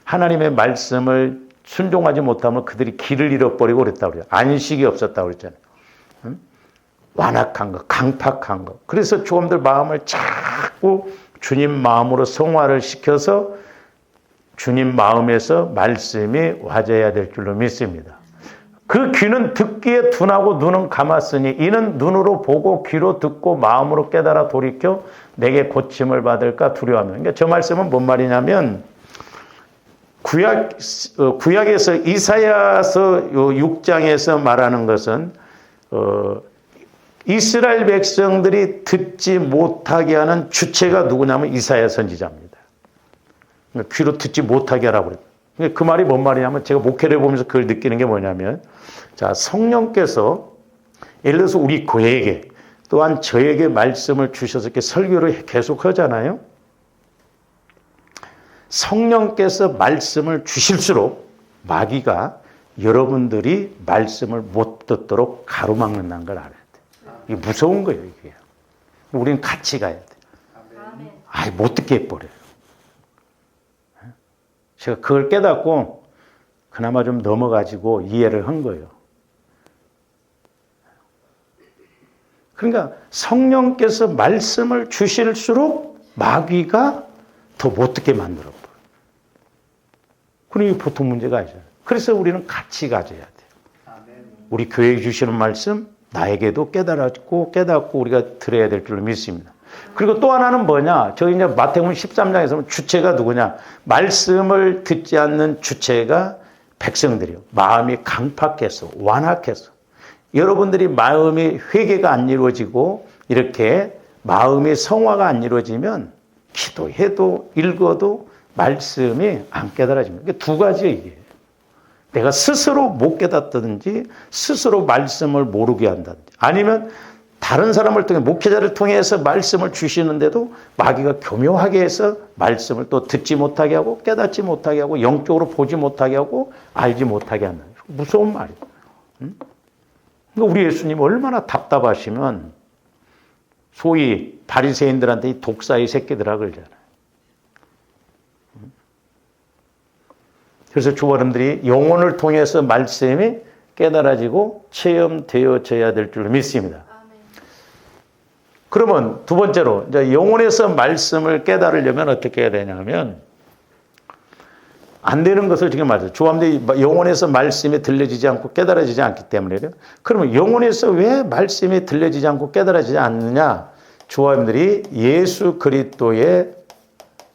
하나님의 말씀을 순종하지 못하면 그들이 길을 잃어버리고 그랬다고 그래요. 안식이 없었다고 그랬잖아요. 완악한 거, 강팍한 거. 그래서 조금들 마음을 자꾸 주님 마음으로 성화를 시켜서 주님 마음에서 말씀이 와져야 될 줄로 믿습니다. 그 귀는 듣기에 둔하고 눈은 감았으니 이는 눈으로 보고 귀로 듣고 마음으로 깨달아 돌이켜 내게 고침을 받을까 두려워하며. 그러니까 저 말씀은 뭔 말이냐면 구약에서 이사야서 6장에서 말하는 것은 이스라엘 백성들이 듣지 못하게 하는 주체가 누구냐면 이사야 선지자입니다. 그러니까 귀로 듣지 못하게 하라고 그래요. 그 말이 뭔 말이냐면 제가 목회를 보면서 그걸 느끼는 게 뭐냐면 자, 성령께서 예를 들어서 우리 교회에게 또한 저에게 말씀을 주셔서 이렇게 설교를 계속 하잖아요. 성령께서 말씀을 주실수록 마귀가 여러분들이 말씀을 못 듣도록 가로막는다는 걸 알아야 돼. 이게 무서운 거예요, 이게. 우리는 같이 가야 돼. 못 듣게 해버려요. 제가 그걸 깨닫고 그나마 좀 넘어가지고 이해를 한 거예요. 그러니까 성령께서 말씀을 주실수록 마귀가 더 못 듣게 만들어버려요. 그러니 보통 문제가 아니잖아요. 그래서 우리는 같이 가져야 돼요. 우리 교회에 주시는 말씀 나에게도 깨닫고 우리가 들어야 될 줄로 믿습니다. 그리고 또 하나는 뭐냐? 저희 이제 마태복음 13장에서 보면 주체가 누구냐? 말씀을 듣지 않는 주체가 백성들이요. 마음이 강팍해서 완악해서 여러분들이 마음이 회개가 안 이루어지고 이렇게 마음의 성화가 안 이루어지면 기도해도 읽어도 말씀이 안 깨달아집니다. 그러니까 두 가지예요, 이게. 내가 스스로 못 깨닫든지 스스로 말씀을 모르게 한다든지 아니면 다른 사람을 통해 목회자를 통해서 말씀을 주시는데도 마귀가 교묘하게 해서 말씀을 또 듣지 못하게 하고 깨닫지 못하게 하고 영적으로 보지 못하게 하고 알지 못하게 한다. 무서운 말이에요. 그러니까 우리 예수님 얼마나 답답하시면 소위 바리새인들한테 이 독사의 새끼들아 그러잖아요. 그래서 주어른들이 영혼을 통해서 말씀이 깨달아지고 체험되어져야 될 줄 믿습니다. 그러면 두 번째로 이제 영혼에서 말씀을 깨달으려면 어떻게 해야 되냐면 안 되는 것을 지금 말해요. 조함들이 영혼에서 말씀이 들려지지 않고 깨달아지지 않기 때문에요. 그러면 영혼에서 왜 말씀이 들려지지 않고 깨달아지지 않느냐? 조함들이 예수 그리스도의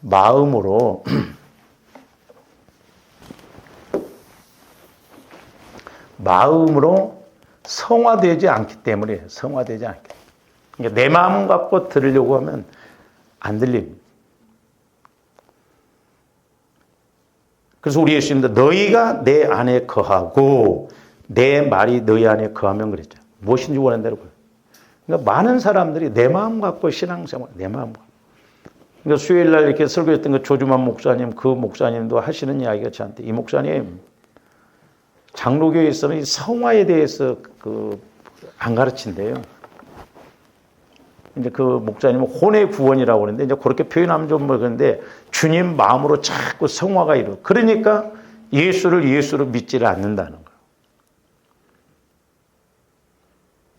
마음으로 성화되지 않기 때문에 성화되지 않기. 그러니까 내 마음 갖고 들으려고 하면 안 들립니다. 그래서 우리 예수님도 너희가 내 안에 거하고 내 말이 너희 안에 거하면 그랬죠. 무엇인지 원하는 대로 거예요. 그러니까 많은 사람들이 내 마음 갖고 신앙생활, 내 마음 갖고. 그러니까 수요일 날 이렇게 설교했던 그 조주만 목사님, 그 목사님도 하시는 이야기가 저한테 이 목사님 장로교에서는 이 성화에 대해서 안 가르친대요. 이제 그 목사님은 혼의 구원이라고 그러는데 이제 그렇게 표현하면 좀 그런데 주님 마음으로 자꾸 성화가 이루. 그러니까 예수를 예수로 믿지를 않는다는 거예요.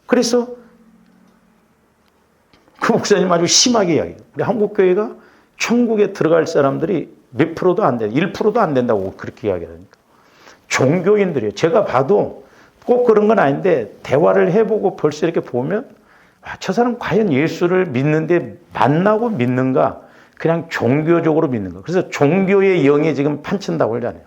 그래서 그 목사님 아주 심하게 이야기해요. 우리 한국교회가 천국에 들어갈 사람들이 몇 프로도 안 돼, 1%도 안 된다고 그렇게 이야기하니까. 종교인들이에요. 제가 봐도 꼭 그런 건 아닌데 대화를 해보고 벌써 이렇게 보면 저 사람 과연 예수를 믿는데 만나고 믿는가? 그냥 종교적으로 믿는가? 그래서 종교의 영이 지금 판친다고 하잖아요.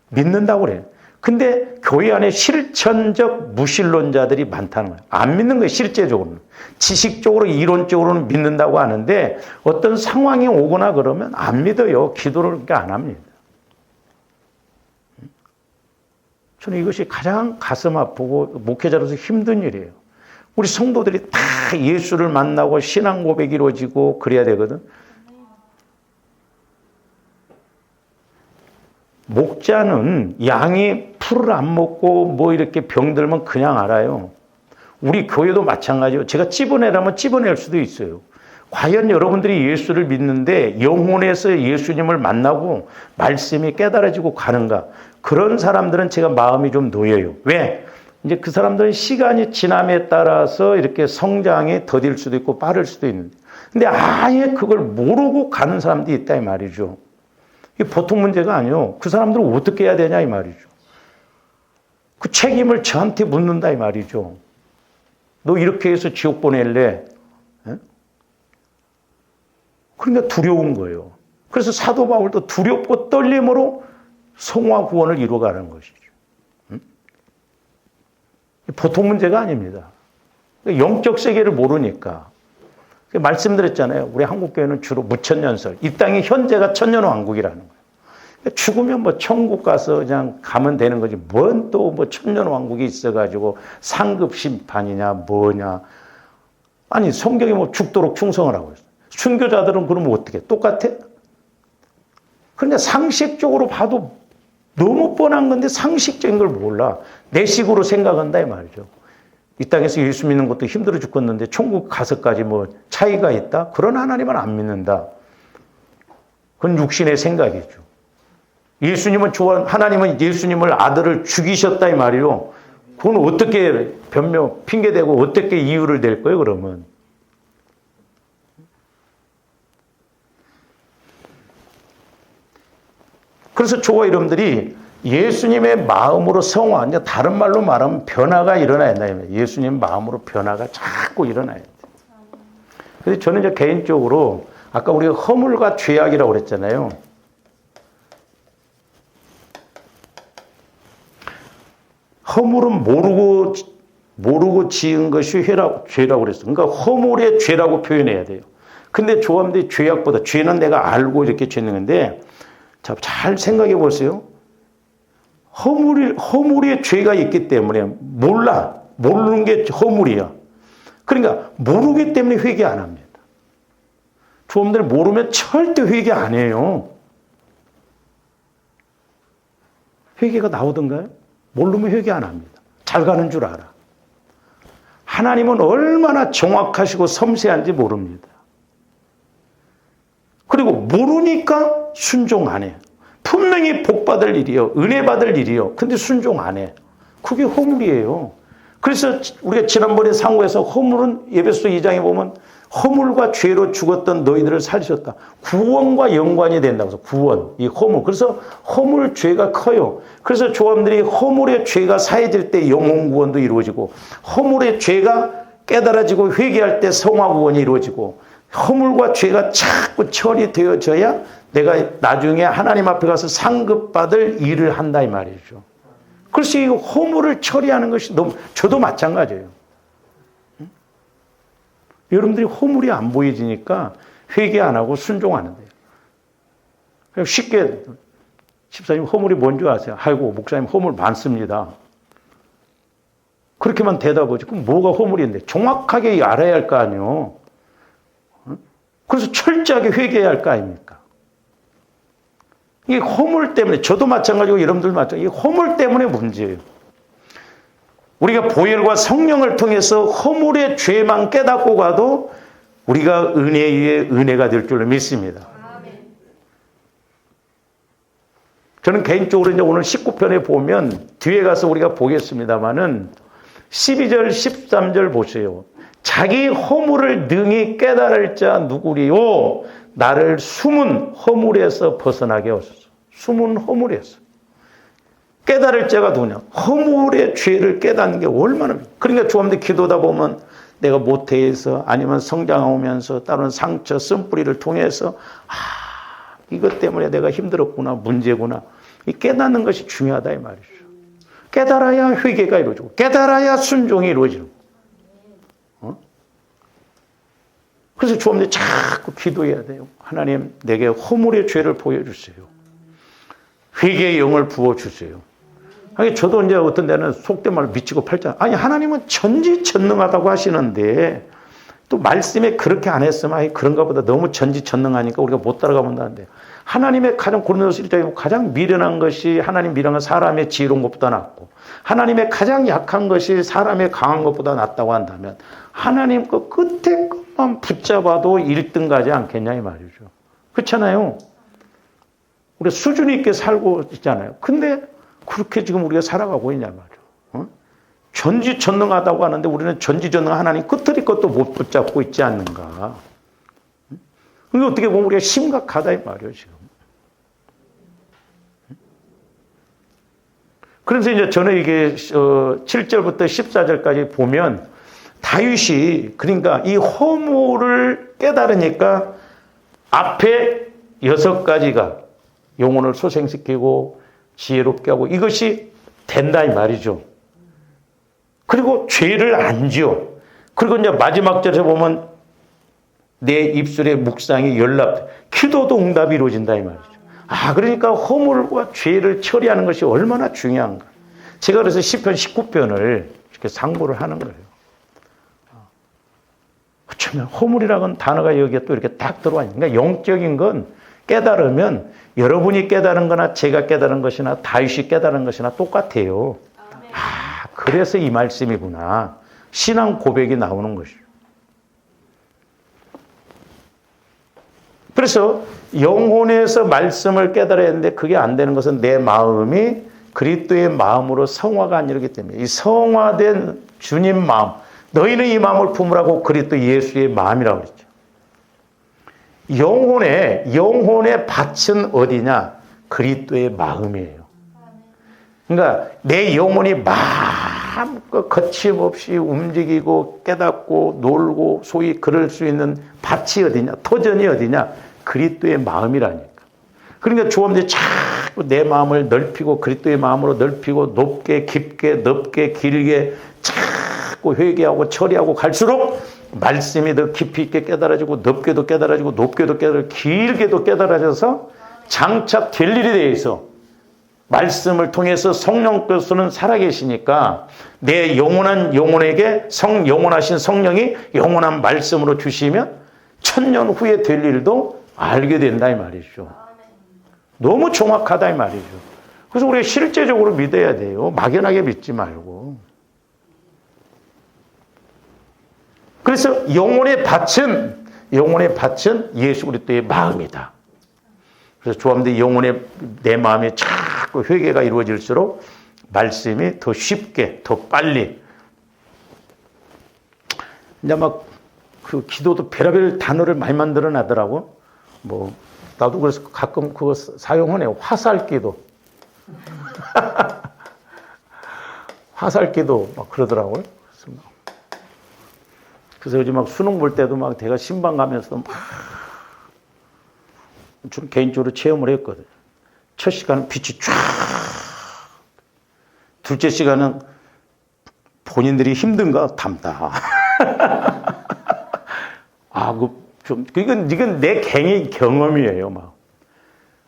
믿는다고 그래요. 근데 교회 안에 실천적 무신론자들이 많다는 거예요. 안 믿는 거예요, 실제적으로는. 지식적으로, 이론적으로는 믿는다고 하는데 어떤 상황이 오거나 그러면 안 믿어요. 기도를 그렇게 안 합니다. 저는 이것이 가장 가슴 아프고 목회자로서 힘든 일이에요. 우리 성도들이 다 예수를 만나고 신앙 고백이 이루어지고 그래야 되거든. 목자는 양이 풀을 안 먹고 뭐 이렇게 병들면 그냥 알아요. 우리 교회도 마찬가지예요. 제가 찝어내라면 찝어낼 수도 있어요. 과연 여러분들이 예수를 믿는데 영혼에서 예수님을 만나고 말씀이 깨달아지고 가는가? 그런 사람들은 제가 마음이 좀 놓여요. 왜? 이제 그 사람들은 시간이 지남에 따라서 이렇게 성장이 더딜 수도 있고 빠를 수도 있는데, 근데 아예 그걸 모르고 가는 사람들이 있다 이 말이죠. 이게 보통 문제가 아니에요. 그 사람들은 어떻게 해야 되냐 이 말이죠. 그 책임을 저한테 묻는다 이 말이죠. 너 이렇게 해서 지옥 보낼래? 에? 그러니까 두려운 거예요. 그래서 사도 바울도 두렵고 떨림으로 성화 구원을 이루어가는 것이죠. 보통 문제가 아닙니다. 영적 세계를 모르니까. 말씀드렸잖아요. 우리 한국교회는 주로 무천년설. 이 땅이 현재가 천년왕국이라는 거예요. 죽으면 뭐 천국 가서 그냥 가면 되는 거지. 뭔 또 뭐 천년왕국이 있어가지고 상급 심판이냐 뭐냐. 아니 성경이 뭐 죽도록 충성을 하고 있어요. 순교자들은 그러면 어떻게? 똑같아? 그런데 상식적으로 봐도 너무 뻔한 건데 상식적인 걸 몰라. 내 식으로 생각한다 이 말이죠. 이 땅에서 예수 믿는 것도 힘들어 죽겠는데 천국 가서까지 뭐 차이가 있다? 그런 하나님은 안 믿는다. 그건 육신의 생각이죠. 예수님은 하나님은 예수님을 아들을 죽이셨다 이 말이요. 그건 어떻게 핑계대고 어떻게 이유를 댈 거예요 그러면. 그래서 저와 여러분들이 예수님의 마음으로 성화, 다른 말로 말하면 변화가 일어나야 된다. 예수님 마음으로 변화가 자꾸 일어나야 돼. 그래서 저는 이제 개인적으로 아까 우리가 허물과 죄악이라고 그랬잖아요. 허물은 모르고 지은 것이 죄라고 그랬어. 그러니까 허물의 죄라고 표현해야 돼요. 근데 조함들이 죄악보다 죄는 내가 알고 이렇게 죄는 건데 자, 잘 생각해 보세요. 허물의 죄가 있기 때문에 모르는 게 허물이야. 그러니까 모르기 때문에 회개 안 합니다. 조함들 모르면 절대 회개 안 해요. 회개가 나오던가요? 모르면 회개 안 합니다. 잘 가는 줄 알아. 하나님은 얼마나 정확하시고 섬세한지 모릅니다. 그리고 모르니까 순종 안 해. 분명히 복 받을 일이요. 은혜 받을 일이요. 근데 순종 안 해. 그게 허물이에요. 그래서 우리가 지난번에 상고에서 허물은 에베소 2장에 보면 허물과 죄로 죽었던 너희들을 살리셨다. 구원과 연관이 된다고 해서 구원, 이 허물. 그래서 허물 죄가 커요. 그래서 조함들이 허물의 죄가 사해질 때 영혼 구원도 이루어지고 허물의 죄가 깨달아지고 회개할 때 성화 구원이 이루어지고 허물과 죄가 자꾸 처리되어져야 내가 나중에 하나님 앞에 가서 상급받을 일을 한다 이 말이죠. 그래서 이 허물을 처리하는 것이 너무 저도 마찬가지예요. 여러분들이 허물이 안 보여지니까 회개 안 하고 순종하는데요. 쉽게 집사님 허물이 뭔지 아세요? 아이고 목사님 허물 많습니다. 그렇게만 대답하지. 그럼 뭐가 허물인데? 정확하게 알아야 할 거 아니에요. 그래서 철저하게 회개해야 할 거 아닙니까? 이 허물 때문에 저도 마찬가지고 여러분들 마찬가지고 이 허물 때문에 문제예요. 우리가 보혈과 성령을 통해서 허물의 죄만 깨닫고 가도 우리가 은혜 위에 은혜가 될 줄로 믿습니다. 저는 개인적으로 이제 오늘 19편에 보면 뒤에 가서 우리가 보겠습니다만은 12절, 13절 보세요. 자기 허물을 능히 깨달을 자 누구리요? 나를 숨은 허물에서 벗어나게 하소서. 숨은 허물에서. 깨달을 자가 누구냐? 허물의 죄를 깨닫는 게 얼마나. 그러니까 조함들 기도다 보면 내가 모태에서 아니면 성장하면서 다른 상처, 쓴뿌리를 통해서 이것 때문에 내가 힘들었구나, 문제구나. 이 깨닫는 것이 중요하다 이 말이죠. 깨달아야 회개가 이루어지고 깨달아야 순종이 이루어지고. 그래서 조함들 자꾸 기도해야 돼요. 하나님 내게 허물의 죄를 보여주세요. 회개의 영을 부어주세요. 아니, 저도 이제 어떤 데는 속된 말로 미치고 팔자. 아니, 하나님은 전지전능하다고 하시는데, 또 말씀에 그렇게 안 했으면, 아니, 그런가 보다 너무 전지전능하니까 우리가 못 따라가본다는데, 하나님의 가장 고린도서 1장에 가장 미련한 것이 하나님 미련한 사람의 지혜로운 것보다 낫고, 하나님의 가장 약한 것이 사람의 강한 것보다 낫다고 한다면, 하나님 그 끝에 것만 붙잡아도 1등 가지 않겠냐, 이 말이죠. 그렇잖아요. 우리 수준 있게 살고 있잖아요. 근데 그렇게 지금 우리가 살아가고 있냐 말이죠. 전지전능하다고 하는데 우리는 전지전능 하나님 끝들이 것도 못 붙잡고 있지 않는가. 이게 어떻게 보면 우리가 심각하다 이 말이에요 지금. 그래서 이제 저는 이게 7절부터 14절까지 보면 다윗이 그러니까 이 허물을 깨달으니까 앞에 6가지가 영혼을 소생시키고 지혜롭게 하고 이것이 된다 이 말이죠. 그리고 죄를 안 지어. 그리고 이제 마지막 절에 보면 내 입술의 묵상이 연락, 기도도 응답이 이루어진다 이 말이죠. 그러니까 허물과 죄를 처리하는 것이 얼마나 중요한가. 제가 그래서 시편 19편을 이렇게 상고를 하는 거예요. 어쩌면 허물이라는 단어가 여기에 또 이렇게 딱 들어와 있는. 그러니까 영적인 건 깨달으면 여러분이 깨달은 거나 제가 깨달은 것이나 다윗이 깨달은 것이나 똑같아요. 그래서 이 말씀이구나. 신앙 고백이 나오는 것이죠. 그래서 영혼에서 말씀을 깨달아야 하는데 그게 안 되는 것은 내 마음이 그리스도의 마음으로 성화가 안 이루기 때문에 이 성화된 주님 마음, 너희는 이 마음을 품으라고 그리스도 예수의 마음이라고 그랬죠. 영혼의 밭은 어디냐? 그리스도의 마음이에요. 그러니까 내 영혼이 마음껏 거침없이 움직이고 깨닫고 놀고 소위 그럴 수 있는 밭이 어디냐? 터전이 어디냐? 그리스도의 마음이라니까. 그러니까 조함들이 자꾸 내 마음을 넓히고 그리스도의 마음으로 넓히고 높게 깊게 넓게 길게 자꾸 회개하고 처리하고 갈수록 말씀이 더 깊이 있게 깨달아지고 넓게도 깨달아지고 높게도 깨달아지고 길게도 깨달아져서 장착될 일에 대해서 말씀을 통해서 성령께서는 살아계시니까 내 영원한 영혼에게 영원하신 성령이 영원한 말씀으로 주시면 1000년 후에 될 일도 알게 된다 이 말이죠. 너무 정확하다 이 말이죠. 그래서 우리가 실제적으로 믿어야 돼요. 막연하게 믿지 말고. 그래서 영혼의 밭은 예수 그리스도의 마음이다. 그래서 조함들 내 마음에 자꾸 회개가 이루어질수록 말씀이 더 쉽게 더 빨리 이제 막 그 기도도 별의별 단어를 많이 만들어 놔더라고. 뭐, 나도 그래서 가끔 그거 사용하네요. 화살기도. 화살기도 막 그러더라고요. 그래서 요즘 막 수능 볼 때도 막 내가 신방 가면서 막 좀 개인적으로 체험을 했거든. 첫 시간은 빛이 쫙. 둘째 시간은 본인들이 힘든가 담다. 아, 이건 내 개인 경험이에요, 막.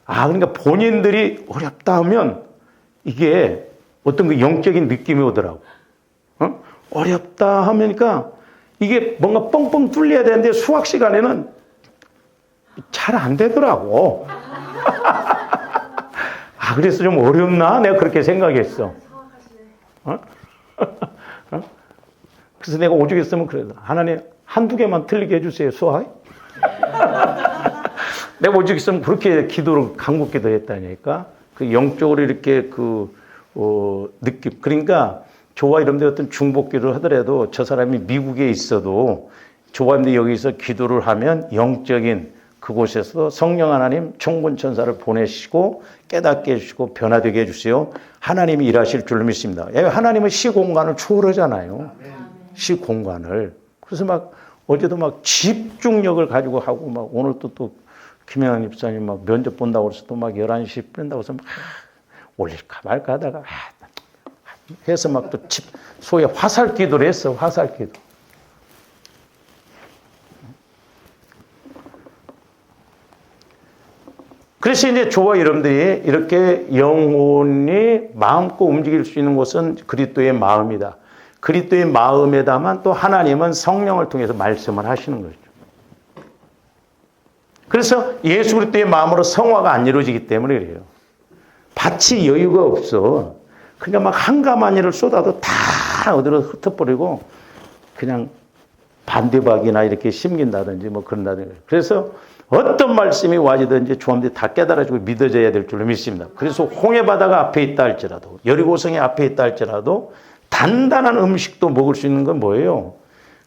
아, 그러니까 본인들이 어렵다 하면 이게 어떤 그 영적인 느낌이 오더라고. 어렵다 하니까 이게 뭔가 뻥뻥 뚫려야 되는데 수학 시간에는 잘 안 되더라고. 아, 그래서 좀 어렵나? 내가 그렇게 생각했어. 그래서 내가 오죽 했으면 그래도 하나님 한두 개만 틀리게 해주세요, 수학. 내가 오죽 했으면 그렇게 기도를 간곡기도 했다니까. 그 영적으로 이렇게 느낌. 그러니까 조와 이런 데 어떤 중복기를 하더라도 저 사람이 미국에 있어도 조와인데 여기서 기도를 하면 영적인 그곳에서 성령 하나님 총군 천사를 보내시고 깨닫게 해주시고 변화되게 해주세요. 하나님이 일하실 줄로 믿습니다. 하나님은 시공간을 초월하잖아요. 시공간을. 그래서 막 어제도 막 집중력을 가지고 하고 막 오늘도 또 김영환 집사님 막 면접 본다고 그래서 또 막 11시 뺀다고 해서 막 올릴까 말까 하다가 해서 막 또 소위 화살 기도를 했어. 화살 기도. 그래서 이제 저와 여러분들이 이렇게 영혼이 마음껏 움직일 수 있는 곳은 그리스도의 마음이다. 그리스도의 마음에다만 또 하나님은 성령을 통해서 말씀을 하시는 거죠. 그래서 예수 그리스도의 마음으로 성화가 안 이루어지기 때문에 그래요. 밭이 여유가 없어. 그러니까 막 한가마니를 쏟아도 다 어디로 흩어버리고 그냥 반대박이나 이렇게 심긴다든지 뭐 그런다든지. 그래서 어떤 말씀이 와지든지 조함들이 다 깨달아지고 믿어져야 될 줄로 믿습니다. 그래서 홍해바다가 앞에 있다 할지라도 여리고성이 앞에 있다 할지라도 단단한 음식도 먹을 수 있는 건 뭐예요?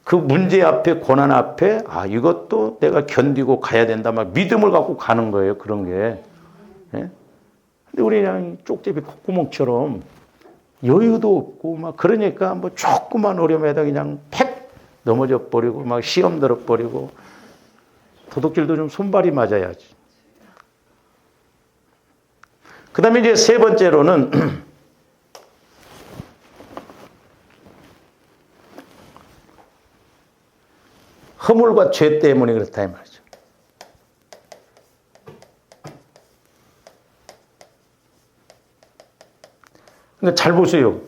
그 문제 앞에 고난 앞에 이것도 내가 견디고 가야 된다 막 믿음을 갖고 가는 거예요. 그런 게. 예? 근데 우리 그냥 쪽제비 콧구멍처럼 여유도 없고 막 그러니까 뭐 조그만 어려움에다 그냥 팩 넘어져 버리고 막 시험 들어 버리고 도둑질도 좀 손발이 맞아야지. 그 다음에 이제 세 번째로는 허물과 죄 때문에 그렇다 이 말이죠. 근데 잘 보세요.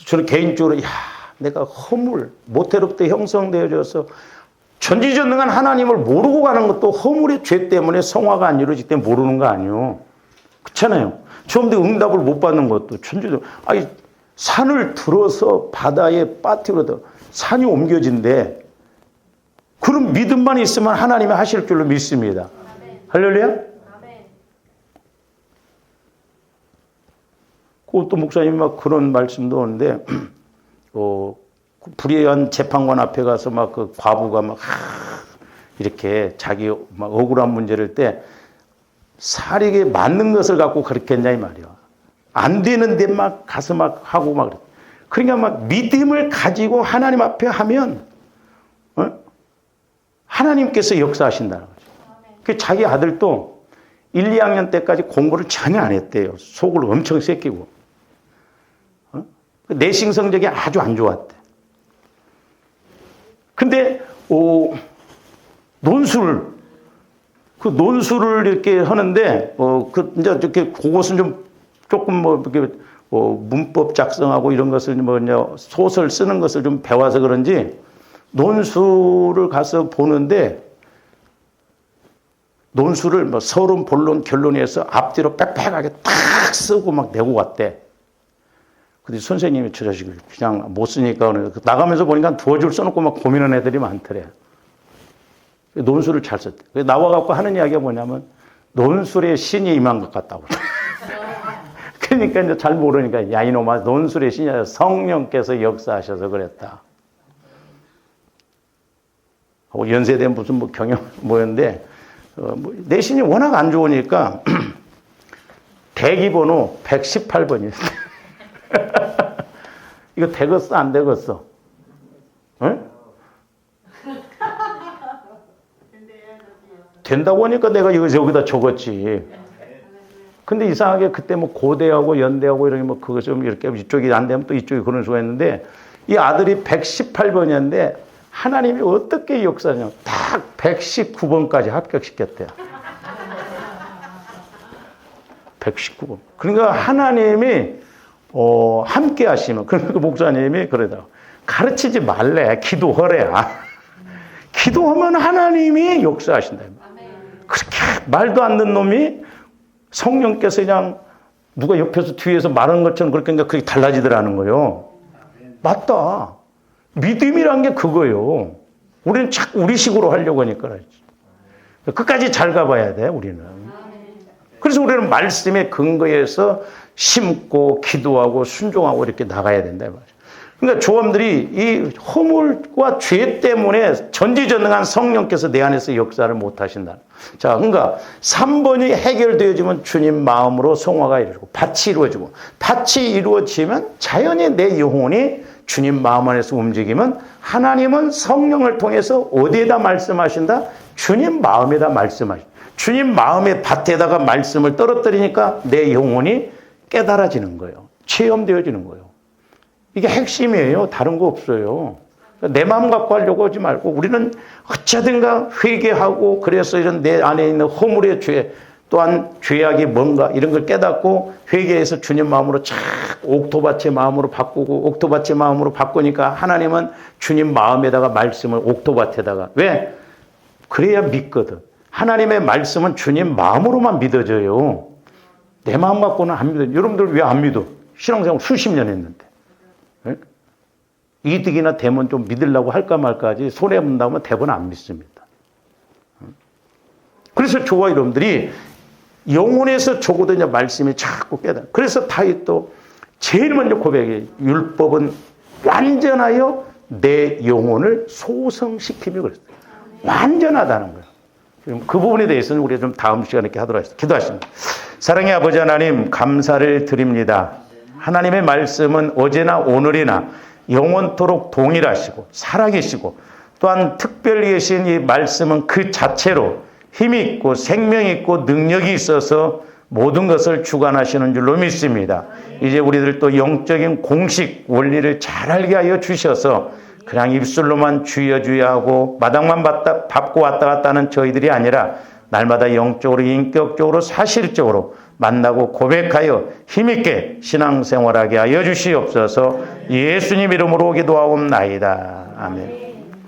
저는 개인적으로 내가 허물, 모태로부터 형성되어져서 전지전능한 하나님을 모르고 가는 것도 허물의 죄 때문에 성화가 안 이루어지기 때문에 모르는 거 아니에요. 그렇잖아요. 처음부터 응답을 못 받는 것도 전지전능. 산을 들어서 바다에 빠뜨려도 산이 옮겨진대. 그런 믿음만 있으면 하나님이 하실 줄로 믿습니다. 할렐루야? 그것도 목사님이 막 그런 말씀도 오는데, 불의한 재판관 앞에 가서 막 그 과부가 막 이렇게 자기 막 억울한 문제를 때 사리게 맞는 것을 갖고 그렇게 했냐 이 말이야. 안 되는데 막 가서 막 하고 막 그래. 그러니까 막 믿음을 가지고 하나님 앞에 하면 하나님께서 역사하신다는 거죠. 그 자기 아들도 1, 2학년 때까지 공부를 전혀 안 했대요. 속을 엄청 새끼고. 내신 성적이 아주 안 좋았대. 근데 논술을 이렇게 하는데 이제 이렇게 그것은 조금 이렇게 문법 작성하고 이런 것을 소설 쓰는 것을 좀 배워서 그런지 논술을 가서 보는데 논술을 서론, 본론, 결론에서 앞뒤로 빽빽하게 딱 쓰고 막 내고 왔대. 근데 선생님이 저 자식을 그냥 못 쓰니까 나가면서 보니까 두어 줄 써놓고 막 고민하는 애들이 많더래. 논술을 잘 썼대. 나와갖고 하는 이야기가 뭐냐면 논술에 신이 임한 것 같다고. 그러니까 이제 잘 모르니까 야 이놈아 논술의 신이 아니라 성령께서 역사하셔서 그랬다. 연세대 무슨 뭐 경영 뭐였는데 내신이 워낙 안 좋으니까 대기번호 118번이었어요. 이거 되겠어 안 되겠어? 응? 된다고 하니까 내가 이거 여기다 적었지. 근데 이상하게 그때 뭐 고대하고 연대하고 이런 뭐 그거 좀 이렇게 이쪽이 안 되면 또 이쪽이 그런 수가 있는데 이 아들이 118번이었는데 하나님이 어떻게 역사냐. 딱 119번까지 합격시켰대요. 119번. 그러니까 하나님이 함께 하시면 그러니까 목사님이 그러다 가르치지 말래. 기도하래야. 기도하면 하나님이 역사하신다. 그렇게 말도 안 듣는 놈이 성령께서 그냥 누가 옆에서 뒤에서 말하는 것처럼 그렇게 그게 달라지더라는 거예요. 맞다. 믿음이란 게 그거예요. 우리는 자꾸 우리식으로 하려고 하니까. 끝까지 잘 가봐야 돼, 우리는. 그래서 우리는 말씀의 근거에서 심고 기도하고 순종하고 이렇게 나가야 된다. 그러니까 조함들이 이 허물과 죄 때문에 전지전능한 성령께서 내 안에서 역사를 못 하신다. 자, 그러니까 3번이 해결되어지면 주님 마음으로 성화가 이루어지고 밭이 이루어지고 밭이 이루어지면 자연히 내 영혼이 주님 마음 안에서 움직이면 하나님은 성령을 통해서 어디에다 말씀하신다? 주님 마음에다 말씀하신다. 주님 마음의 밭에다가 말씀을 떨어뜨리니까 내 영혼이 깨달아지는 거예요. 체험되어지는 거예요. 이게 핵심이에요. 다른 거 없어요. 내 마음 갖고 하려고 하지 말고 우리는 어쩌든가 회개하고 그래서 이런 내 안에 있는 허물의 죄 또한 죄악이 뭔가 이런 걸 깨닫고 회개해서 주님 마음으로 착 옥토밭의 마음으로 바꾸고 옥토밭의 마음으로 바꾸니까 하나님은 주님 마음에다가 말씀을 옥토밭에다가 왜? 그래야 믿거든. 하나님의 말씀은 주님 마음으로만 믿어져요. 내 마음 갖고는 안 믿어요. 여러분들 왜 안 믿어? 신앙생활 수십 년 했는데. 네? 이득이나 되면 좀 믿으려고 할까 말까 하지 손해본다면 대부분 안 믿습니다. 그래서 저와 여러분들이 영혼에서 적어도 말씀이 자꾸 깨달아. 그래서 다윗도 제일 먼저 고백해. 율법은 완전하여 내 영혼을 소성시키며 그랬어요. 완전하다는 거예요. 그 부분에 대해서는 우리가 좀 다음 시간에 이렇게 하도록 하겠습니다. 기도하십니다. 사랑의 아버지 하나님 감사를 드립니다. 하나님의 말씀은 어제나 오늘이나 영원토록 동일하시고 살아계시고 또한 특별히 계신 이 말씀은 그 자체로 힘이 있고 생명이 있고 능력이 있어서 모든 것을 주관하시는 줄로 믿습니다. 이제 우리들도 영적인 공식 원리를 잘 알게 하여 주셔서 그냥 입술로만 주여 주여 하고 마당만 밟고 왔다 갔다 하는 저희들이 아니라 날마다 영적으로 인격적으로 사실적으로 만나고 고백하여 힘있게 신앙생활하게 하여 주시옵소서. 예수님 이름으로 기도하옵나이다. 아멘.